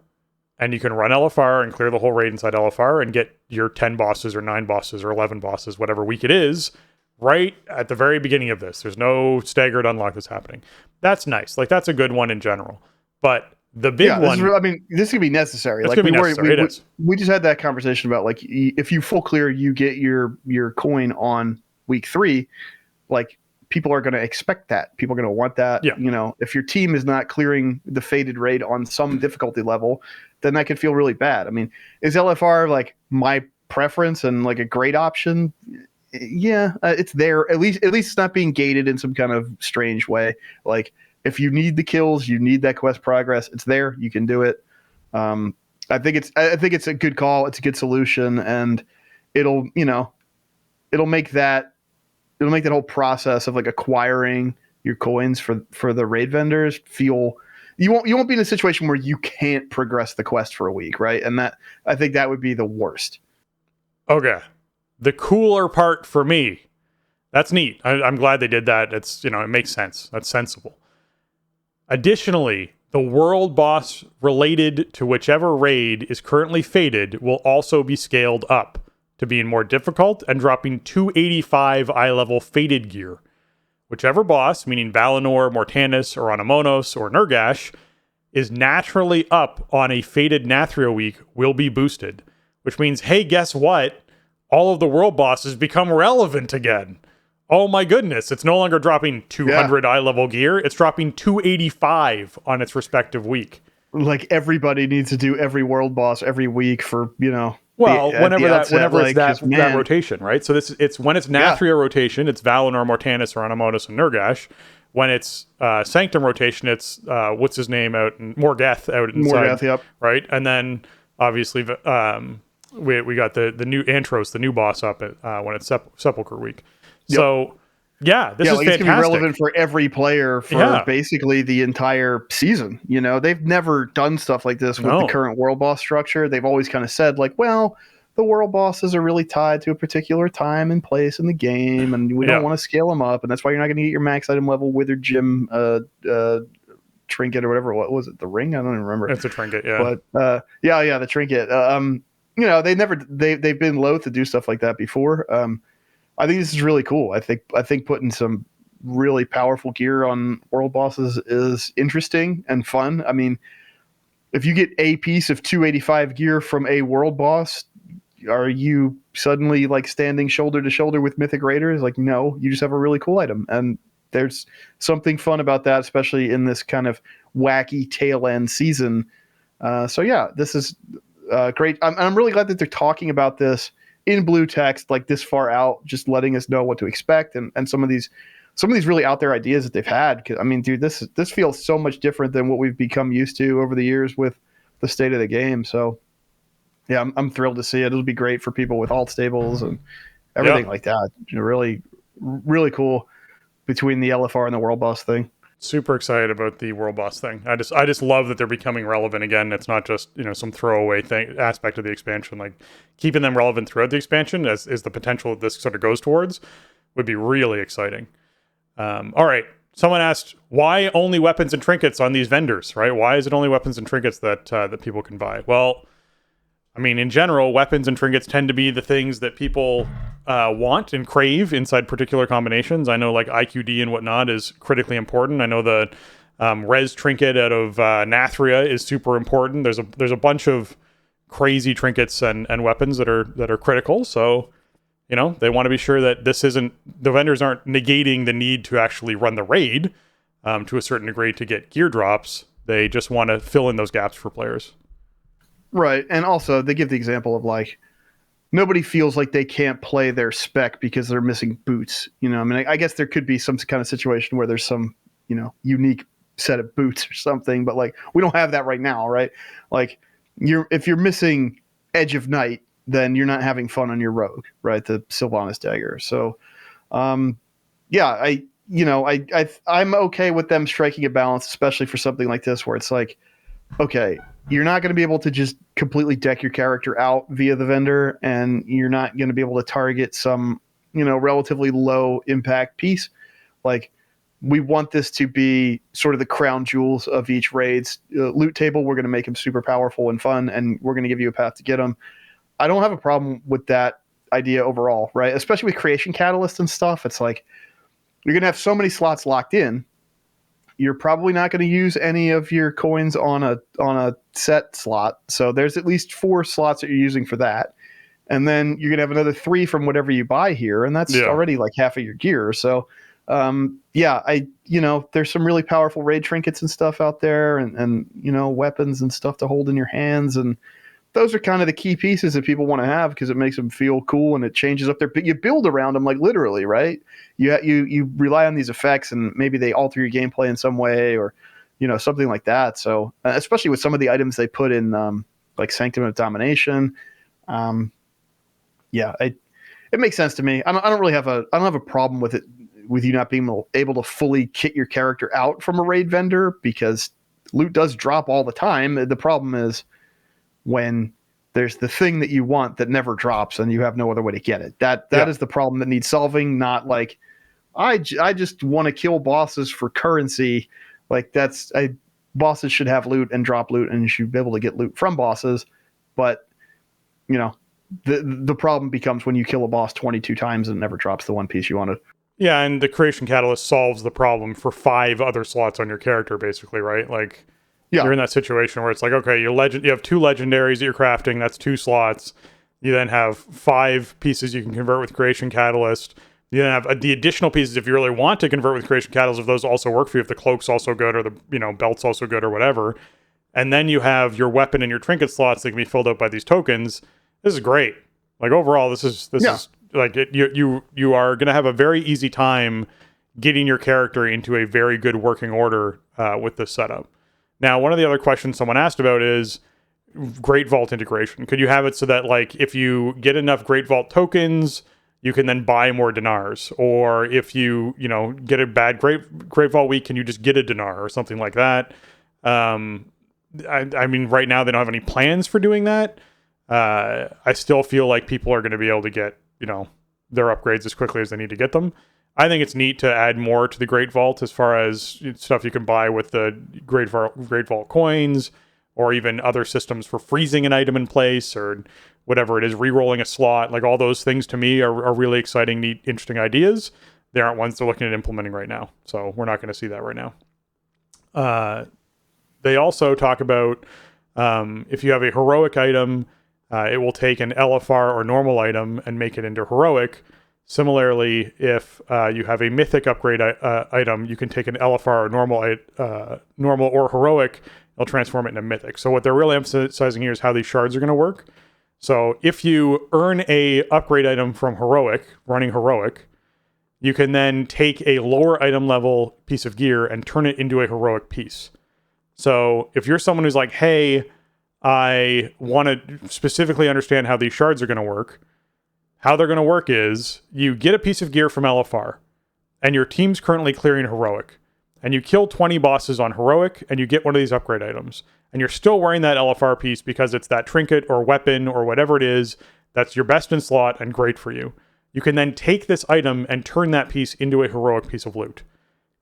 and you can run LFR and clear the whole raid inside LFR and get your 10 bosses or 9 bosses or 11 bosses, whatever week it is, right at the very beginning of this. There's no staggered unlock that's happening. That's nice. Like, that's a good one in general. But the big one... this could be necessary. We just had that conversation about, like, if you full clear, you get your coin on week 3. Like, people are going to expect that. People are going to want that. Yeah. You know, if your team is not clearing the faded raid on some difficulty level, then that could feel really bad. I mean, is LFR like my preference and like a great option? Yeah, it's there. At least it's not being gated in some kind of strange way. Like if you need the kills, you need that quest progress. It's there. You can do it. I think it's a good call. It's a good solution, and it'll make that whole process of like acquiring your coins for the raid vendors feel. You won't be in a situation where you can't progress the quest for a week, right? And that, I think that would be the worst. Okay. The cooler part for me, that's neat. I'm glad they did that. It's, it makes sense. That's sensible. Additionally, the world boss related to whichever raid is currently faded will also be scaled up to being more difficult and dropping 285 eye level faded gear. Whichever boss, meaning Valinor, Mortanis, or Anamonos, or Nurgash, is naturally up on a faded Nathria week will be boosted. Which means, hey, guess what? All of the world bosses become relevant again. Oh my goodness, it's no longer dropping 200 eye level gear, it's dropping 285 on its respective week. Like everybody needs to do every world boss every week for, whenever it's that rotation, right? So it's when it's Nathria rotation, it's Valinor, Mortanis, or Anamonis and Nurgash. When it's Sanctum rotation, it's what's his name out in Morgeth out inside, Morgeth, yep. Right? And then obviously we got the new Antros, the new boss up at when it's Sepulchre week. Yep. So this is fantastic. It's gonna be relevant for every player for basically the entire season. They've never done stuff like this with the current world boss structure. They've always kind of said like, well, the world bosses are really tied to a particular time and place in the game, and we don't want to scale them up, and that's why you're not going to get your max item level Withered Gem trinket or whatever. What was it? The ring? I don't even remember. It's a trinket, yeah. But the trinket. They've been loath to do stuff like that before. I think this is really cool. I think putting some really powerful gear on world bosses is interesting and fun. I mean, if you get a piece of 285 gear from a world boss, are you suddenly like standing shoulder to shoulder with Mythic Raiders? Like, no, you just have a really cool item. And there's something fun about that, especially in this kind of wacky tail end season. This is great. I'm really glad that they're talking about this in blue text, like this far out, just letting us know what to expect and some of these really out there ideas that they've had. I mean, dude, this feels so much different than what we've become used to over the years with the state of the game. So yeah, I'm thrilled to see it. It'll be great for people with alt stables and everything like that. Really, really cool between the LFR and the world boss thing. Super excited about the world boss thing. I just love that they're becoming relevant again. It's not just some throwaway aspect of the expansion. Like keeping them relevant throughout the expansion is the potential that this sort of goes towards would be really exciting. All right. Someone asked why only weapons and trinkets on these vendors, right? Why is it only weapons and trinkets that people can buy? Well, I mean, in general, weapons and trinkets tend to be the things that people want and crave inside particular combinations. I know like IQD and whatnot is critically important. I know the res trinket out of Nathria is super important. There's a bunch of crazy trinkets and weapons that are critical. So, they want to be sure that the vendors aren't negating the need to actually run the raid to a certain degree to get gear drops. They just want to fill in those gaps for players. Right. And also they give the example of like, nobody feels like they can't play their spec because they're missing boots. I guess there could be some kind of situation where there's some, unique set of boots or something, but like we don't have that right now, right? Like if you're missing Edge of Night, then you're not having fun on your rogue, right? The Sylvanas dagger. So, I'm okay with them striking a balance, especially for something like this where it's like, okay, you're not going to be able to just completely deck your character out via the vendor, and you're not going to be able to target some, relatively low impact piece. Like, we want this to be sort of the crown jewels of each raid's loot table. We're going to make them super powerful and fun, and we're going to give you a path to get them. I don't have a problem with that idea overall, right? Especially with Creation Catalyst and stuff. It's like you're going to have so many slots locked in. You're probably not going to use any of your coins on a set slot. So there's at least 4 slots that you're using for that. And then you're going to have another 3 from whatever you buy here. And that's already like half of your gear. So there's some really powerful raid trinkets and stuff out there, and weapons and stuff to hold in your hands, and those are kind of the key pieces that people want to have because it makes them feel cool and it changes up their. You build around them, like literally, right? You rely on these effects, and maybe they alter your gameplay in some way, or something like that. So especially with some of the items they put in, like Sanctum of Domination, it makes sense to me. I don't really have a problem with it, with you not being able to fully kit your character out from a raid vendor, because loot does drop all the time. The problem is when there's the thing that you want that never drops and you have no other way to get it. That is the problem that needs solving, not like I just want to kill bosses for currency. Like bosses should have loot and drop loot, and you should be able to get loot from bosses. But the problem becomes when you kill a boss 22 times and it never drops the one piece you wanted. Yeah, and the creation catalyst solves the problem for 5 other slots on your character, basically, right? Like, you're in that situation where it's like, okay, you have 2 legendaries that you're crafting, that's 2 slots. You then have 5 pieces you can convert with creation catalyst. You then have the additional pieces if you really want to convert with creation catalyst, if those also work for you, if the cloak's also good or the belt's also good or whatever. And then you have your weapon and your trinket slots that can be filled out by these tokens. This is great. Like, overall, this is like you are going to have a very easy time getting your character into a very good working order with this setup. Now, one of the other questions someone asked about is Great Vault integration. Could you have it so that, like, if you get enough Great Vault tokens, you can then buy more dinars? Or if you get a bad Great Vault week, can you just get a dinar or something like that? I mean, right now they don't have any plans for doing that. I still feel like people are going to be able to get their upgrades as quickly as they need to get them. I think it's neat to add more to the Great Vault as far as stuff you can buy with the Great Vault coins, or even other systems for freezing an item in place, or whatever it is, re-rolling a slot. Like, all those things to me are really exciting, neat, interesting ideas. They aren't ones they're looking at implementing right now, so we're not going to see that right now. They also talk about if you have a heroic item, it will take an LFR or normal item and make it into heroic. Similarly, if you have a mythic upgrade item, you can take an LFR or normal or heroic, it'll transform it into mythic. So what they're really emphasizing here is how these shards are going to work. So if you earn a upgrade item from heroic, running heroic, you can then take a lower item level piece of gear and turn it into a heroic piece. So if you're someone who's like, hey, I want to specifically understand how these shards are going to work, how they're going to work is you get a piece of gear from LFR, and your team's currently clearing heroic, and you kill 20 bosses on heroic, and you get one of these upgrade items, and you're still wearing that LFR piece because it's that trinket or weapon or whatever it is that's your best in slot and great for you. You can then take this item and turn that piece into a heroic piece of loot.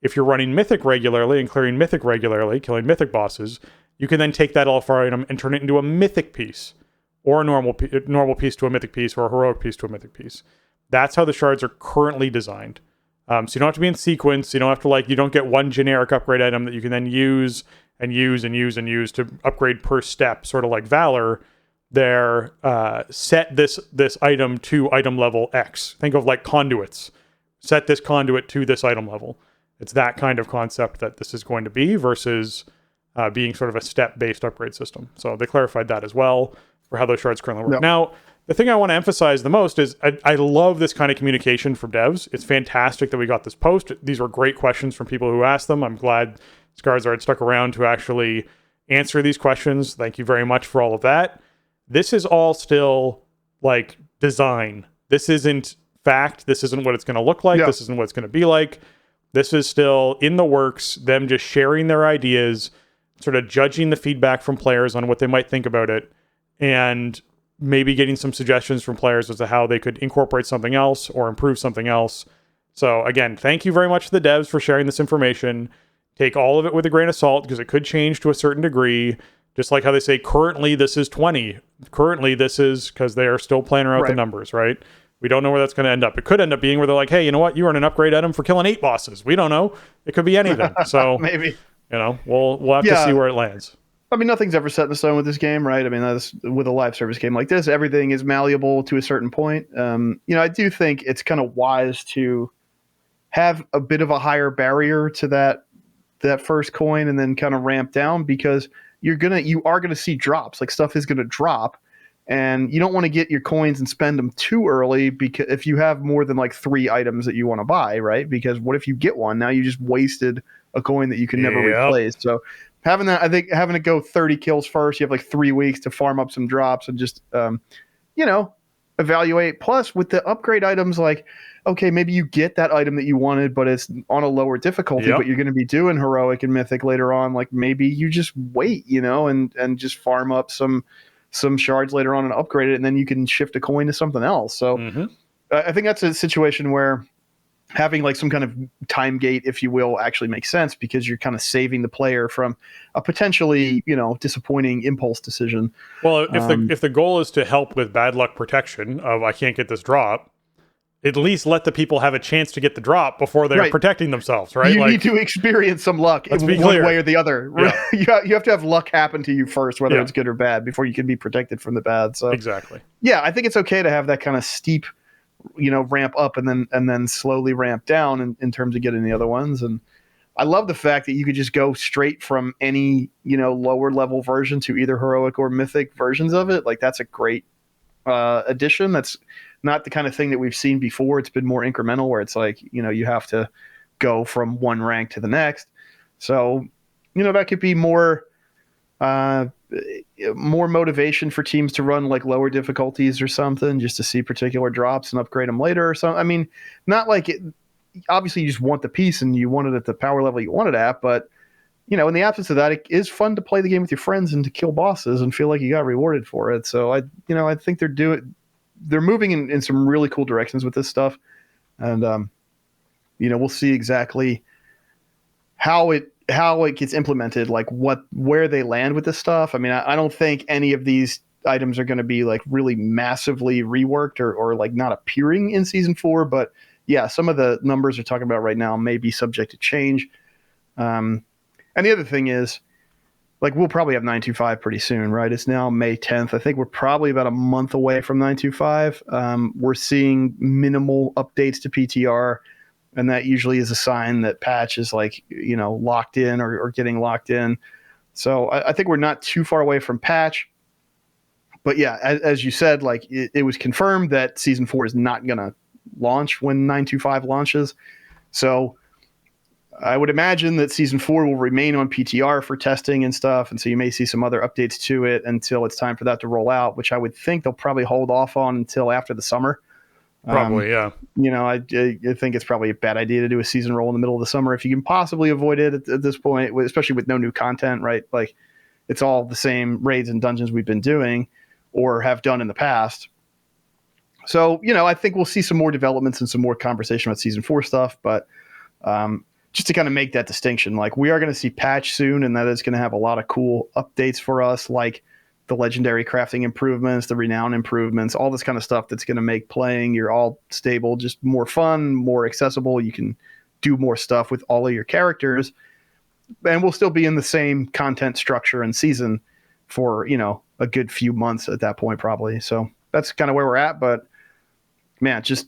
If you're running mythic regularly and clearing mythic regularly, killing mythic bosses, you can then take that LFR item and turn it into a mythic piece, or a normal piece to a mythic piece, or a heroic piece to a mythic piece. That's how the shards are currently designed. So you don't have to be in sequence. You don't have to you don't get one generic upgrade item that you can then use and use and use and use to upgrade per step, sort of like Valor. They're set this item to item level X. Think of like conduits. Set this conduit to this item level. It's that kind of concept that this is going to be versus being sort of a step-based upgrade system. So they clarified that as well for how those shards currently work. Yep. Now, the thing I want to emphasize the most is I love this kind of communication from devs. It's fantastic that we got this post. These were great questions from people who asked them. I'm glad Skarsgård had stuck around to actually answer these questions. Thank you very much for all of that. This is all still like design. This isn't fact. This isn't what it's going to look like. Yep. This isn't what it's going to be like. This is still in the works, them just sharing their ideas, sort of judging the feedback from players on what they might think about it, and maybe getting some suggestions from players as to how they could incorporate something else or improve something else. So again, thank you very much to the devs for sharing this information. Take all of it with a grain of salt because it could change to a certain degree. Just like how they say, currently this is 20. Currently this is, because they are still playing around with the numbers, right? We don't know where that's going to end up. It could end up being where they're like, hey, you know what? You earn an upgrade item for killing 8 bosses. We don't know. It could be anything. So maybe, we'll have to see where it lands. I mean, nothing's ever set in stone with this game, right? I mean, with a live service game like this, everything is malleable to a certain point. I do think it's kind of wise to have a bit of a higher barrier to that first coin and then kind of ramp down, because you are gonna see drops. Like, stuff is gonna drop, and you don't want to get your coins and spend them too early, because if you have more than like 3 items that you want to buy, right? Because what if you get one? Now you just wasted a coin that you can never replace. So having that, I think having to go 30 kills first, you have like 3 weeks to farm up some drops and just evaluate. Plus, with the upgrade items, like, okay, maybe you get that item that you wanted, but it's on a lower difficulty, but you're going to be doing heroic and mythic later on. Like, maybe you just wait, and just farm up some shards later on and upgrade it, and then you can shift a coin to something else. So I think that's a situation where having like some kind of time gate, if you will, actually makes sense, because you're kind of saving the player from a potentially, disappointing impulse decision. Well, if the goal is to help with bad luck protection of I can't get this drop, at least let the people have a chance to get the drop before they're protecting themselves, right? You need to experience some luck in one way or the other. Yeah. You have to have luck happen to you first, whether it's good or bad, before you can be protected from the bad. So exactly. Yeah, I think it's okay to have that kind of steep, ramp up and then slowly ramp down in terms of getting the other ones. And I love the fact that you could just go straight from any, lower level version to either heroic or mythic versions of it. Like, that's a great addition. That's not the kind of thing that we've seen before. It's been more incremental, where it's like, you have to go from one rank to the next. So, that could be more motivation for teams to run like lower difficulties or something, just to see particular drops and upgrade them later or something. I mean, not like it, obviously you just want the piece and you want it at the power level you want it at, but in the absence of that, it is fun to play the game with your friends and to kill bosses and feel like you got rewarded for it. So I think they're moving in some really cool directions with this stuff. And, we'll see exactly how it gets implemented, like where they land with this stuff. I mean, I don't think any of these items are going to be like really massively reworked or like not appearing in season 4, but yeah, some of the numbers we're talking about right now may be subject to change. And the other thing is, like, we'll probably have 925 pretty soon, right? It's now May 10th. I think we're probably about a month away from 925. We're seeing minimal updates to PTR, and that usually is a sign that patch is like, locked in or getting locked in. So I think we're not too far away from patch. But yeah, as you said, like, it was confirmed that season 4 is not going to launch when 925 launches. So I would imagine that season 4 will remain on PTR for testing and stuff. And so you may see some other updates to it until it's time for that to roll out, which I would think they'll probably hold off on until after the summer. Probably, yeah. I think it's probably a bad idea to do a season roll in the middle of the summer if you can possibly avoid it at this point, especially with no new content, right? Like, it's all the same raids and dungeons we've been doing or have done in the past. So, I think we'll see some more developments and some more conversation about season 4 stuff, but just to kind of make that distinction, like, we are going to see patch soon, and that is going to have a lot of cool updates for us, like the legendary crafting improvements, the renown improvements, all this kind of stuff that's going to make playing your all stable just more fun, more accessible. You can do more stuff with all of your characters, and we'll still be in the same content structure and season for, a good few months at that point, probably. So that's kind of where we're at, but man, just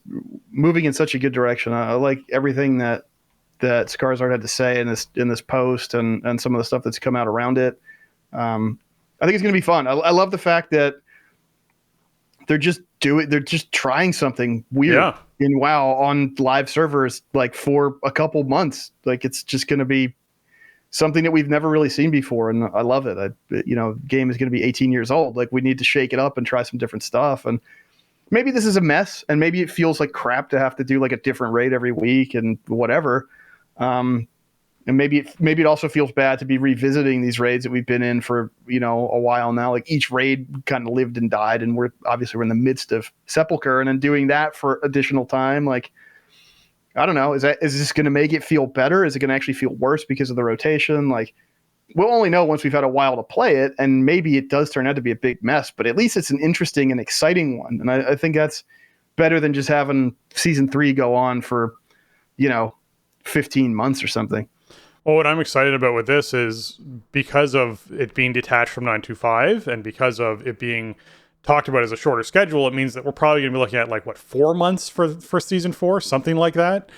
moving in such a good direction. I like everything that Skarsgård had to say in this post and some of the stuff that's come out around it. I think it's going to be fun. I love the fact that they're just trying something weird in WoW on live servers, like, for a couple months. Like, it's just going to be something that we've never really seen before. And I love it. Game is going to be 18 years old. Like, we need to shake it up and try some different stuff. And maybe this is a mess, and maybe it feels like crap to have to do like a different raid every week and whatever. And maybe it also feels bad to be revisiting these raids that we've been in for, a while now. Like, each raid kind of lived and died, and we're in the midst of Sepulchre, and then doing that for additional time. Like, I don't know. Is this going to make it feel better? Is it going to actually feel worse because of the rotation? Like, we'll only know once we've had a while to play it, and maybe it does turn out to be a big mess, but at least it's an interesting and exciting one. And I think that's better than just having season 3 go on for, 15 months or something. Well, what I'm excited about with this is, because of it being detached from 925 and because of it being talked about as a shorter schedule, it means that we're probably going to be looking at 4 months for season 4, something like that.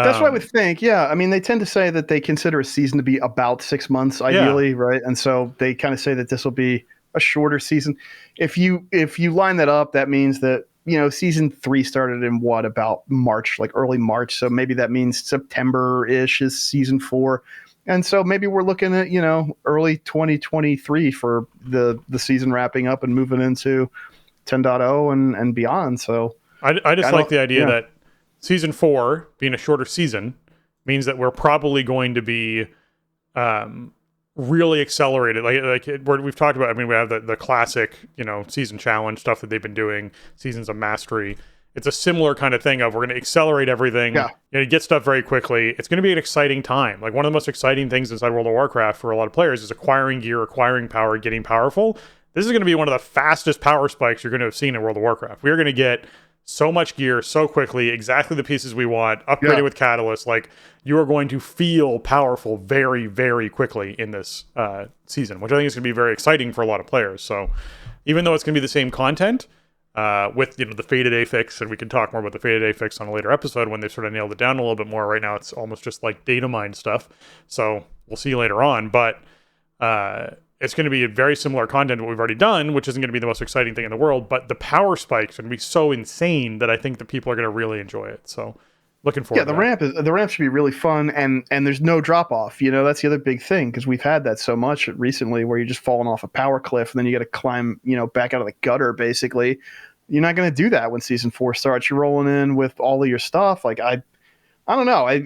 That's what I would think. Yeah. I mean, they tend to say that they consider a season to be about 6 months, ideally, right? And so they kind of say that this will be a shorter season. If you line that up, that means that, season 3 started in about March, like early March. So maybe that means September-ish is season 4. And so maybe we're looking at, early 2023 for the season wrapping up and moving into 10.0 and beyond. So I just like the idea that season 4 being a shorter season means that we're probably going to be really accelerated. We've talked about, I mean, we have the classic, season challenge stuff that they've been doing, seasons of mastery. It's a similar kind of thing of we're going to accelerate everything, get stuff very quickly. It's going to be an exciting time. Like one of the most exciting things inside World of Warcraft for a lot of players is acquiring gear, acquiring power, getting powerful. This is going to be one of the fastest power spikes you're going to have seen in World of Warcraft. We are going to get so much gear so quickly, exactly the pieces we want, upgraded with Catalyst. Like you are going to feel powerful very, very quickly in this season, which I think is going to be very exciting for a lot of players. So even though it's going to be the same content, with the Faded Affix, and we can talk more about the Faded Affix on a later episode when they've sort of nailed it down a little bit more. Right now it's almost just like data mine stuff, so we'll see later on, but it's going to be a very similar content to what we've already done, which isn't going to be the most exciting thing in the world, but the power spikes are going to be so insane that I think that people are going to really enjoy it. So looking forward to that. The ramp should be really fun, and there's no drop off. That's the other big thing, because we've had that so much recently where you're just falling off a power cliff and then you got to climb back out of the gutter basically. You're not going to do that when season 4 starts. You're rolling in with all of your stuff. Like I don't know. I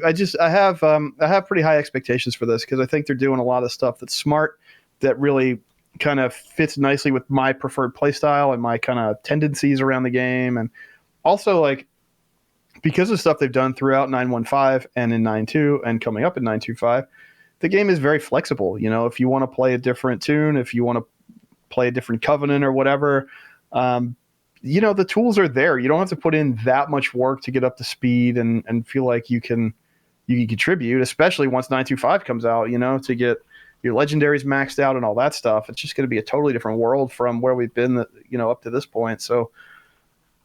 have pretty high expectations for this, because I think they're doing a lot of stuff that's smart, that really kind of fits nicely with my preferred playstyle and my kind of tendencies around the game. And also, like, because of stuff they've done throughout 9.1.5 and in 9.2 and coming up in 9.2.5, the game is very flexible. If you want to play a different tune, if you want to play a different covenant or whatever, the tools are there. You don't have to put in that much work to get up to speed and feel like you can contribute, especially once 9.2.5 comes out, to get your legendaries maxed out and all that stuff. It's just going to be a totally different world from where we've been, up to this point. So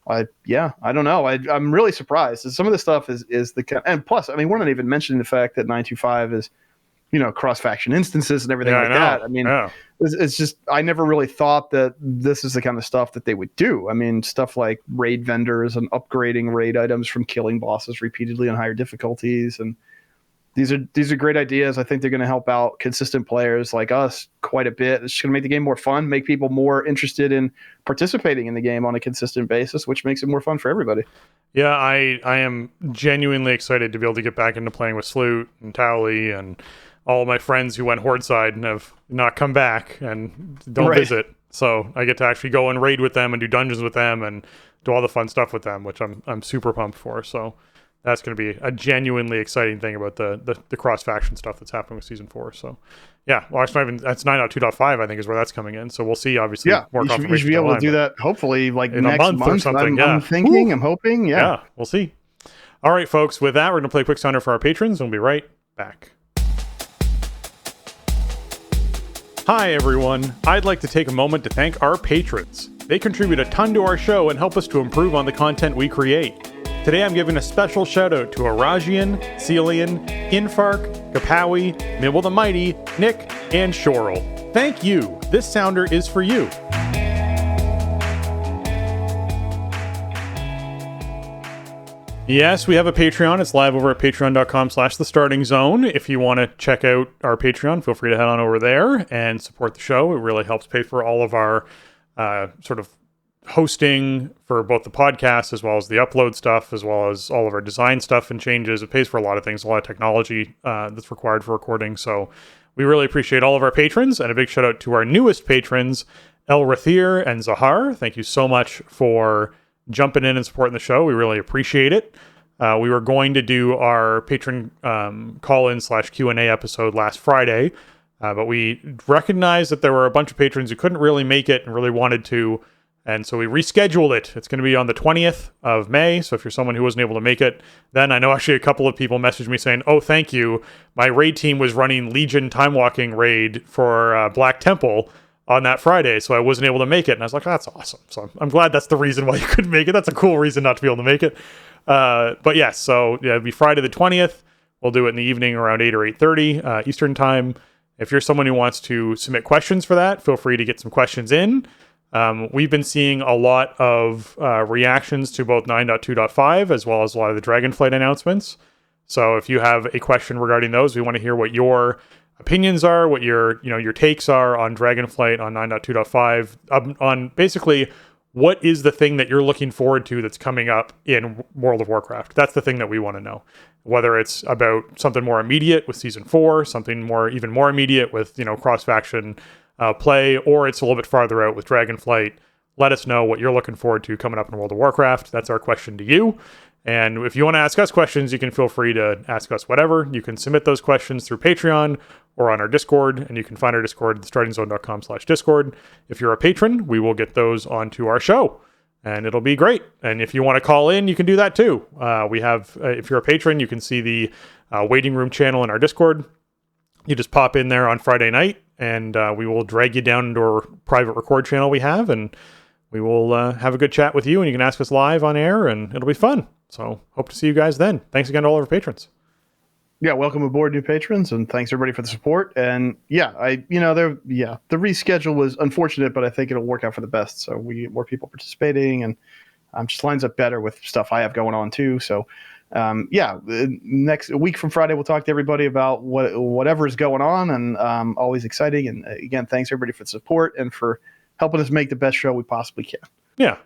I don't know. I'm really surprised. Some of the stuff is and plus, I mean, we're not even mentioning the fact that 9.2.5 is, cross-faction instances and everything that. I mean, it's just, I never really thought that this is the kind of stuff that they would do. I mean, stuff like raid vendors and upgrading raid items from killing bosses repeatedly on higher difficulties. And these are great ideas. I think they're going to help out consistent players like us quite a bit. It's just going to make the game more fun, make people more interested in participating in the game on a consistent basis, which makes it more fun for everybody. Yeah, I am genuinely excited to be able to get back into playing with Sloot and Towley and all of my friends who went Horde side and have not come back and don't visit. So I get to actually go and raid with them and do dungeons with them and do all the fun stuff with them, which I'm super pumped for. So that's going to be a genuinely exciting thing about the cross-faction stuff that's happening with Season 4. So, yeah. Well, actually, that's 9.2.5, I think, is where that's coming in. So we'll see, obviously, more confirmation. You should be able to do that, hopefully, like in next a month or something. I'm thinking, I'm hoping, Yeah, we'll see. All right, folks. With that, we're going to play a quick sounder for our patrons, and we'll be right back. Hi, everyone. I'd like to take a moment to thank our patrons. They contribute a ton to our show and help us to improve on the content we create. Today I'm giving a special shout out to Arajian, Celian, Infark, Kapawi, Mibble the Mighty, Nick, and Shorel. Thank you. This sounder is for you. Yes, we have a Patreon. It's live over at patreon.com/thestartingzone. If you want to check out our Patreon, feel free to head on over there and support the show. It really helps pay for all of our sort of hosting for both the podcast as well as the upload stuff, as well as all of our design stuff and changes. It pays for a lot of things, a lot of technology that's required for recording. So we really appreciate all of our patrons, and a big shout out to our newest patrons, El Rathir and Zahar. Thank you so much for jumping in and supporting the show. We really appreciate it. We were going to do our patron call-in / Q&A episode last Friday, but we recognized that there were a bunch of patrons who couldn't really make it and really wanted to, and so we rescheduled it. It's going to be on the 20th of May, so if you're someone who wasn't able to make it, then I know actually a couple of people messaged me saying, oh, thank you. My raid team was running Legion Time Walking raid for Black Temple on that Friday, so I wasn't able to make it. And I was like, oh, that's awesome. So I'm glad that's the reason why you couldn't make it. That's a cool reason not to be able to make it. But yes, so yeah, it'll be Friday the 20th. We'll do it in the evening around 8 or 8:30 Eastern time. If you're someone who wants to submit questions for that, feel free to get some questions in. We've been seeing a lot of reactions to both 9.2.5 as well as a lot of the Dragonflight announcements. So if you have a question regarding those, we want to hear what your opinions are, what your takes are on Dragonflight, on 9.2.5, on basically what is the thing that you're looking forward to that's coming up in World of Warcraft. That's the thing that we want to know. Whether it's about something more immediate with Season 4, something even more immediate with cross-faction play, or it's a little bit farther out with Dragonflight. Let us know what you're looking forward to coming up in World of Warcraft. That's our question to you. And if you want to ask us questions, you can feel free to ask us whatever. You can submit those questions through Patreon or on our Discord, and you can find our Discord at thestartingzone.com/Discord. If you're a patron, we will get those onto our show, and it'll be great. And if you want to call in, you can do that too. We have, if you're a patron, you can see the waiting room channel in our Discord. You just pop in there on Friday night, and we will drag you down into our private record channel we have, and we will have a good chat with you, and you can ask us live on air, and it'll be fun. So hope to see you guys then. Thanks again to all of our patrons. Yeah, welcome aboard, new patrons, and thanks everybody for the support. And yeah, the reschedule was unfortunate, but I think it'll work out for the best. So we get more people participating, and just lines up better with stuff I have going on too. So next week from Friday, we'll talk to everybody about whatever is going on, and always exciting. And again, thanks everybody for the support and for helping us make the best show we possibly can. Yeah.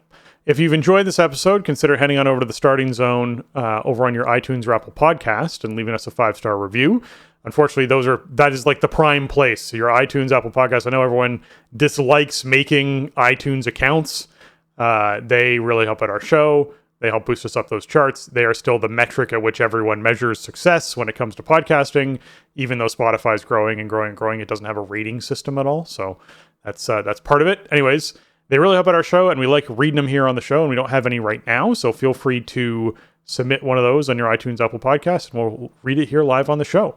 If you've enjoyed this episode, consider heading on over to the Starting Zone over on your iTunes or Apple Podcast and leaving us a 5-star review. Unfortunately, that is like the prime place. So your iTunes, Apple Podcast. I know everyone dislikes making iTunes accounts. They really help out our show. They help boost us up those charts. They are still the metric at which everyone measures success when it comes to podcasting. Even though Spotify's growing and growing and growing, it doesn't have a rating system at all. So that's part of it. Anyways, they really help out our show, and we like reading them here on the show, and we don't have any right now, so feel free to submit one of those on your iTunes, Apple Podcast, and we'll read it here live on the show.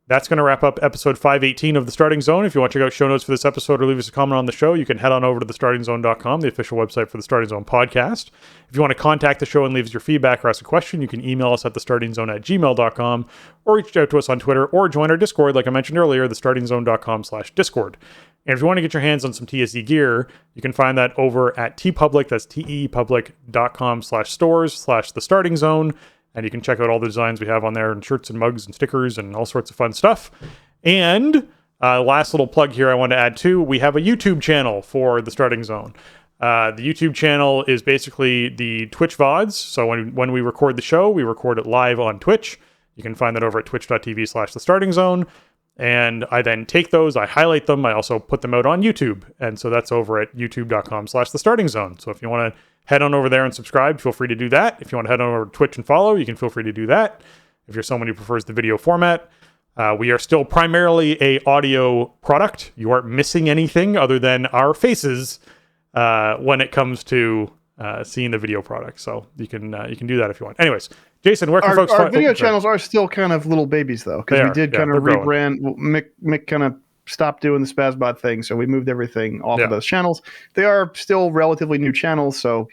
That's going to wrap up episode 518 of The Starting Zone. If you want to check out show notes for this episode or leave us a comment on the show, you can head on over to thestartingzone.com, the official website for The Starting Zone podcast. If you want to contact the show and leave us your feedback or ask a question, you can email us at thestartingzone@gmail.com, or reach out to us on Twitter, or join our Discord, like I mentioned earlier, thestartingzone.com/Discord. And if you want to get your hands on some TSE gear, you can find that over at TeePublic. That's teepublic.com/stores/thestartingzone. And you can check out all the designs we have on there, and shirts and mugs and stickers and all sorts of fun stuff. And last little plug here I want to add too, we have a YouTube channel for The Starting Zone. The YouTube channel is basically the Twitch VODs. So when we record the show, we record it live on Twitch. You can find that over at twitch.tv/thestartingzone. And I then take those, I highlight them, I also put them out on YouTube. And so that's over at youtube.com/thestartingzone. So if you want to head on over there and subscribe, feel free to do that. If you want to head on over to Twitch and follow, you can feel free to do that. If you're someone who prefers the video format, we are still primarily a audio product. You aren't missing anything other than our faces when it comes to seeing the video product. So you can do that if you want. Anyways, Jason, where can folks find... Our video channels are still kind of little babies, though, because we did kind of rebrand. Mick kind of stopped doing the Spazbot thing, so we moved everything off of those channels. They are still relatively new channels, so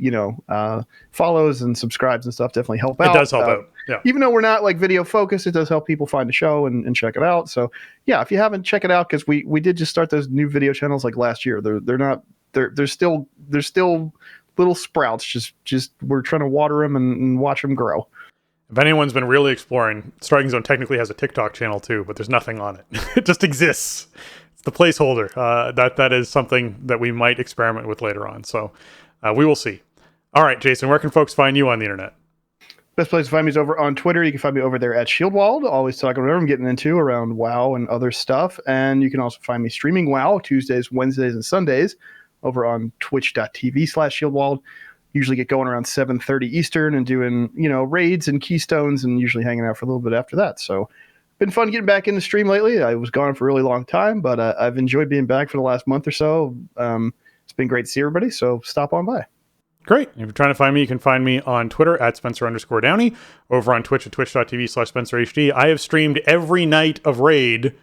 follows and subscribes and stuff definitely help out. It does help out. Yeah. Even though we're not like video focused, it does help people find the show and check it out. So yeah, if you haven't, check it out, because we did just start those new video channels like last year. They're still little sprouts. Just we're trying to water them and watch them grow. If anyone's been really exploring, Starting Zone technically has a TikTok channel too, but there's nothing on it. It just exists. It's the placeholder. That is something that we might experiment with later on. So we will see. All right, Jason, where can folks find you on the internet? Best place to find me is over on Twitter. You can find me over there at Shieldwald. Always talking whatever I'm getting into around WoW and other stuff. And you can also find me streaming WoW Tuesdays, Wednesdays, and Sundays over on twitch.tv/Shieldwald. Usually get going around 7:30 Eastern and doing, raids and keystones, and usually hanging out for a little bit after that. So been fun getting back in the stream lately. I was gone for a really long time, but I've enjoyed being back for the last month or so. It's been great to see everybody, so stop on by. Great. If you're trying to find me, you can find me on Twitter at Spencer_Downey, over on Twitch at twitch.tv/SpencerHD. I have streamed every night of Raid,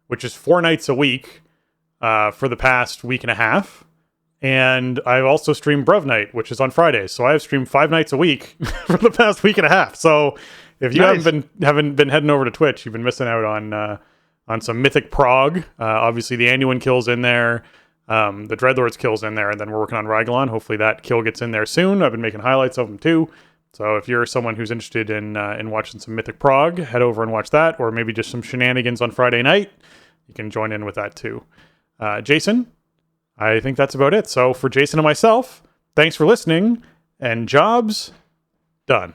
which is 4 nights a week, for the past week and a half. And I've also streamed Brev Night, which is on Fridays. So I've streamed 5 nights a week for the past week and a half. So if you haven't been heading over to Twitch, you've been missing out on some Mythic Prog. Obviously, the Anduin kill's in there. The Dreadlord's kill's in there. And then we're working on Raglan. Hopefully that kill gets in there soon. I've been making highlights of them too. So if you're someone who's interested in watching some Mythic Prog, head over and watch that. Or maybe just some shenanigans on Friday night. You can join in with that too. Jason, I think that's about it. So for Jason and myself, thanks for listening, and job's done.